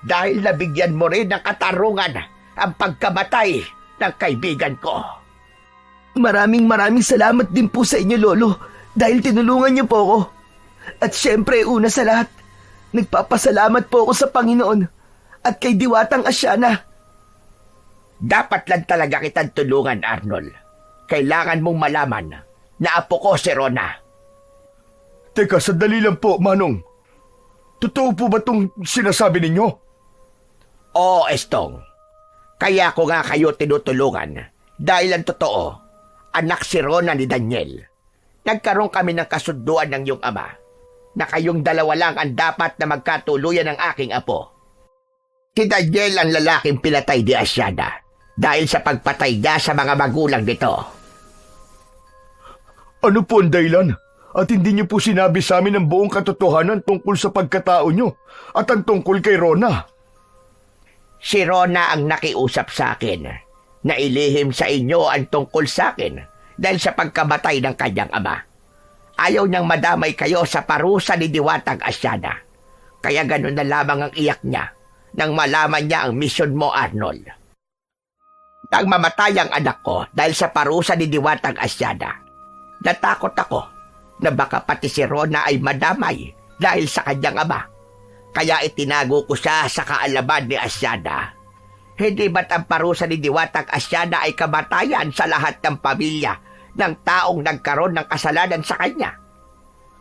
dahil nabigyan mo rin ng katarungan ang pagkamatay ng kaibigan ko. Maraming salamat din po sa inyo, Lolo, dahil tinulungan niyo po ako. At syempre, una sa lahat, nagpapasalamat po ako sa Panginoon at kay Diwatang Asyana. Dapat lang talaga kitang tulungan, Arnold. Kailangan mong malaman na apo ko si Rona. Teka, sandali lang po, Manong. Totoo po ba itong sinasabi ninyo? Oo, Estong. Kaya ko nga kayo tinutulungan dahil ang totoo, anak si Rona ni Daniel. Nagkaroon kami ng kasunduan ng iyong ama na kayong dalawa lang ang dapat na magkatuluyan ng aking apo. Si Daniel ang lalaking pinatay di Asyana dahil sa pagpatay niya sa mga magulang nito. Ano po ang dahilan? At hindi niyo po sinabi sa amin ang buong katotohanan tungkol sa pagkatao niyo at ang tungkol kay Rona. Si Rona ang nakiusap sa akin na ilihim sa inyo ang tungkol sa akin dahil sa pagkamatay ng kanyang ama. Ayaw niyang madamay kayo sa parusa ni Diwatang Asyana. Kaya ganun na lamang ang iyak niya nang malaman niya ang misyon mo, Arnold. Nang mamatay ang anak ko dahil sa parusa ni Diwatang Asyana, natakot ako na baka pati si Rona ay madamay dahil sa kanyang ama. Kaya itinago ko siya sa kaalaman ni Asyana. Hindi ba't ang parusa ni Diwatang Asyana ay kamatayan sa lahat ng pamilya ng taong nagkaroon ng kasalanan sa kanya?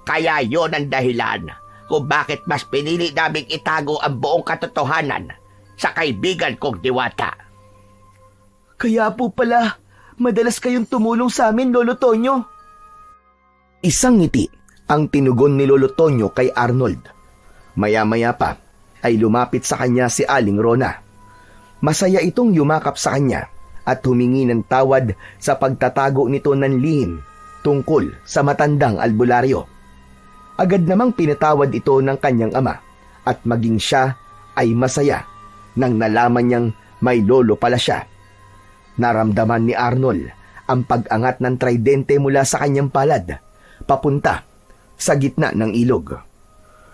Kaya yon ang dahilan kung bakit mas pinili naming itago ang buong katotohanan sa kaibigan kong Diwata. Kaya po pala, madalas kayong tumulong sa amin, Lolo Tonyo. Isang ngiti ang tinugon ni Lolo Tonyo kay Arnold. Maya-maya pa ay lumapit sa kanya si Aling Rona. Masaya itong yumakap sa kanya at humingi ng tawad sa pagtatago nito ng lihim tungkol sa matandang albularyo. Agad namang pinatawad ito ng kanyang ama at maging siya ay masaya nang nalaman niyang may lolo pala siya. Naramdaman ni Arnold ang pag-angat ng tridente mula sa kanyang palad papunta sa gitna ng ilog.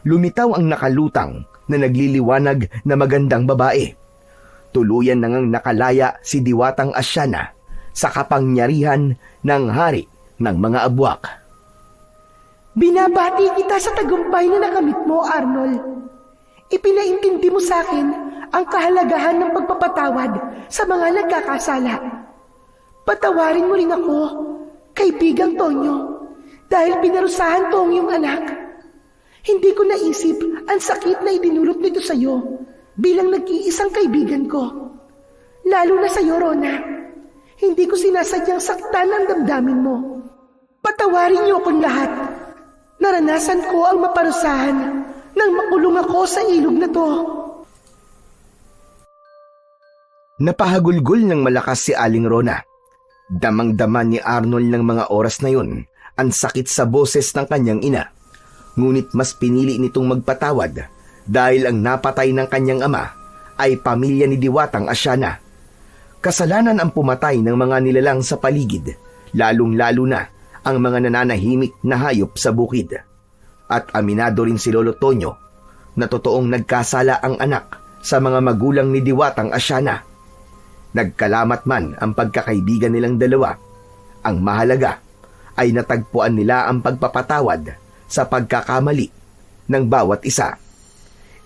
Lumitaw ang nakalutang na nagliliwanag na magandang babae. Tuluyan nang nakalaya si Diwatang Asyana sa kapangyarihan ng hari ng mga abwak. Binabati kita sa tagumpay na nakamit mo, Arnold. Ipinaintindi mo sa akin ang kahalagahan ng pagpapatawad sa mga nagkakasala. Patawarin mo rin ako, kaibigang Tonyo, dahil pinarusahan ko ang iyong anak. Hindi ko naisip ang sakit na idinulot nito sa iyo bilang nag-iisang kaibigan ko. Lalo na sa iyo, Rona. Hindi ko sinasadyang saktan ang damdamin mo. Patawarin niyo akong lahat. Naranasan ko ang maparusahan nang makulong ako sa ilog na to. Napahagulgol ng malakas si Aling Rona. Damang-dama ni Arnold ng mga oras na yun ang sakit sa boses ng kanyang ina. Ngunit mas pinili nitong magpatawad dahil ang napatay ng kanyang ama ay pamilya ni Diwatang Asyana. Kasalanan ang pumatay ng mga nilalang sa paligid, lalong-lalo na ang mga nananahimik na hayop sa bukid. At aminado rin si Lolo Tonyo na totoong nagkasala ang anak sa mga magulang ni Diwatang Asyana. Nagkalamat man ang pagkakaibigan nilang dalawa, ang mahalaga ay natagpuan nila ang pagpapatawad sa pagkakamali ng bawat isa.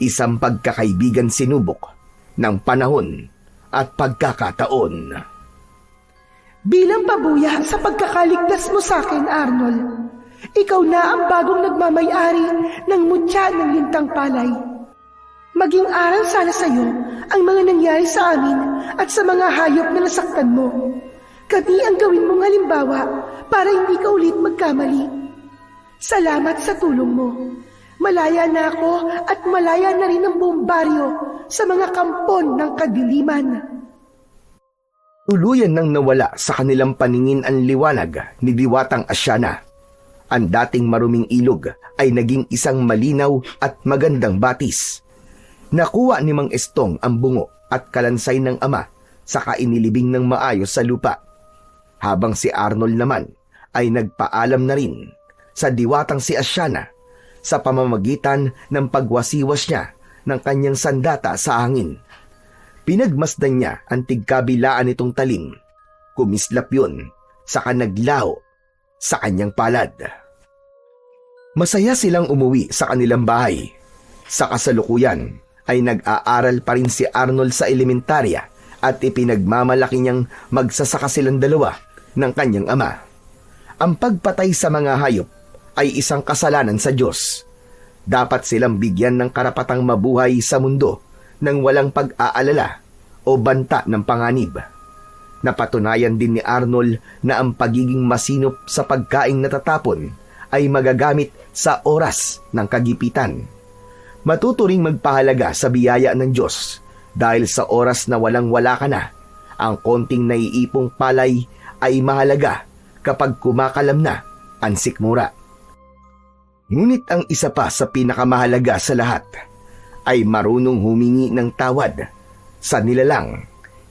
Isang pagkakaibigan sinubok ng panahon at pagkakataon. Bilang pabuya sa pagkakaligtas mo sa akin, Arnold, ikaw na ang bagong nagmamay-ari ng mutya ng lintang palay. Maging aral sana sa iyo ang mga nangyari sa amin at sa mga hayop na nasaktan mo. Kami ang gawin mong halimbawa para hindi ka ulit magkamali. Salamat sa tulong mo. Malaya na ako at malaya na rin ang buong baryo sa mga kampon ng kadiliman. Tuluyan nang nawala sa kanilang paningin ang liwanag ni Diwatang Asyana. Ang dating maruming ilog ay naging isang malinaw at magandang batis. Nakuha ni Mang Estong ang bungo at kalansay ng ama saka inilibing ng maayos sa lupa. Habang si Arnold naman ay nagpaalam na rin sa Diwatang si Asyana sa pamamagitan ng pagwasiwas niya ng kanyang sandata sa hangin. Pinagmasdan niya ang tigkabilaan nitong talim. Kumislap yun, saka naglaho sa kanyang palad. Masaya silang umuwi sa kanilang bahay. Sa kasalukuyan ay nag-aaral pa rin si Arnold sa elementarya at ipinagmamalaki niyang magsasaka silang dalawa ng kanyang ama. Ang pagpatay sa mga hayop ay isang kasalanan sa Diyos. Dapat silang bigyan ng karapatang mabuhay sa mundo nang walang pag-aalala o banta ng panganib. Napatunayan din ni Arnold na ang pagiging masinop sa pagkaing natatapon ay magagamit sa oras ng kagipitan. Matuturing magpahalaga sa biyaya ng Diyos dahil sa oras na walang-wala ka na, ang konting naiipong palay ay mahalaga kapag kumakalam na ang sikmura. Ngunit ang isa pa sa pinakamahalaga sa lahat ay marunong humingi ng tawad sa nilalang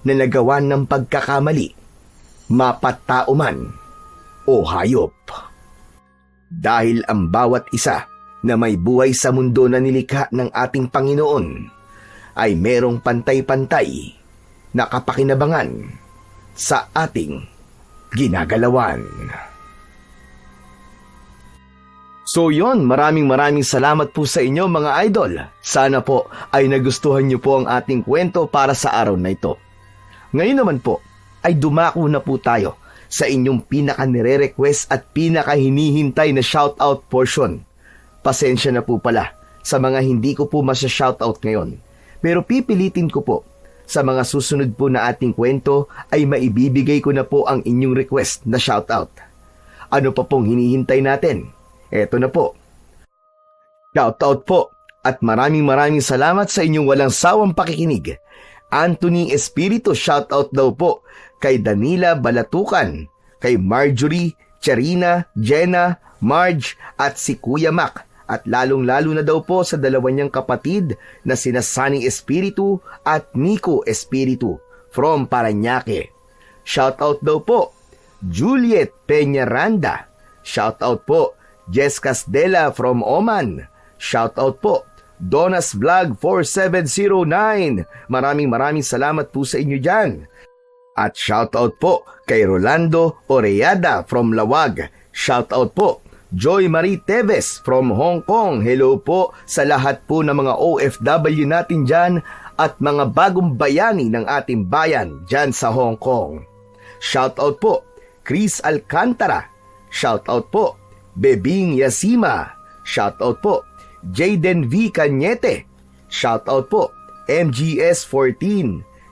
na nagawa ng pagkakamali, mapatao man o hayop. Dahil ang bawat isa na may buhay sa mundo na nilikha ng ating Panginoon ay merong pantay-pantay na kapakinabangan sa ating ginagalawan. So yon, maraming salamat po sa inyo mga idol. Sana po ay nagustuhan niyo po ang ating kwento para sa araw na ito. Ngayon naman po ay dumako na po tayo sa inyong pinaka-nire-request at pinaka-hinihintay na shoutout portion. Pasensya na po pala sa mga hindi ko po masya-shoutout ngayon. Pero pipilitin ko po sa mga susunod po na ating kwento ay maibibigay ko na po ang inyong request na shoutout. Ano pa pong hinihintay natin? Eto na po. Shoutout po at maraming salamat sa inyong walang sawang pakikinig. Anthony Espiritu, shoutout daw po kay Danila Balatukan, kay Marjorie, Charina, Jenna, Marge at si Kuya Mac, at lalong-lalo na daw po sa dalawa niyang kapatid na sina Sunny Espiritu at Nico Espiritu from Parañaque. Shoutout daw po Juliet Peñaranda. Shoutout po Jess Casdela from Oman. Shoutout po Donas Vlog 4709. Maraming salamat po sa inyo dyan. At shoutout po kay Rolando Oreada from Lawag. Shoutout po Joy Marie Teves from Hong Kong. Hello po sa lahat po ng mga OFW natin dyan at mga bagong bayani ng ating bayan dyan sa Hong Kong. Shoutout po Chris Alcantara. Shoutout po Bebing Yasima. Shoutout po Jayden V. Cañete. Shoutout po MGS14.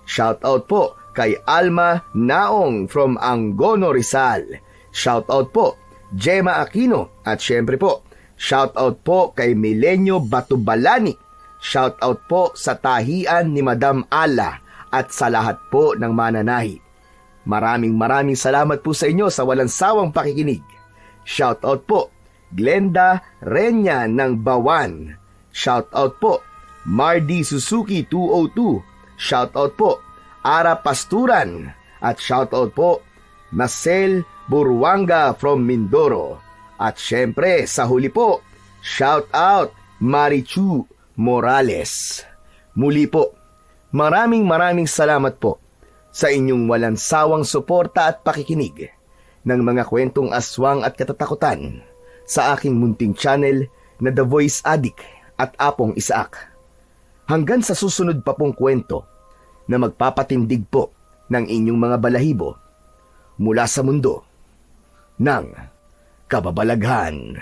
Shoutout po kay Alma Naong from Angono, Rizal. Shoutout po Gemma Aquino. At syempre po, shoutout po kay Milenio Batubalani. Shoutout po sa tahian ni Madam Ala at sa lahat po ng mananahi. Maraming salamat po sa inyo sa walang sawang pakikinig. Shoutout po Glenda Renya ng Bawan. Shoutout po Mardy Suzuki 202. Shoutout po Ara Pasturan. At shoutout po Marcel Burwanga from Mindoro. At syempre sa huli po, shoutout Marichu Morales. Muli po, maraming salamat po sa inyong walang sawang suporta at pakikinig ng mga kwentong aswang at katatakutan sa aking munting channel na The Voice Addict at Apong Isaac. Hanggang sa susunod pa pong kwento na magpapatindig po ng inyong mga balahibo mula sa mundo ng kababalaghan.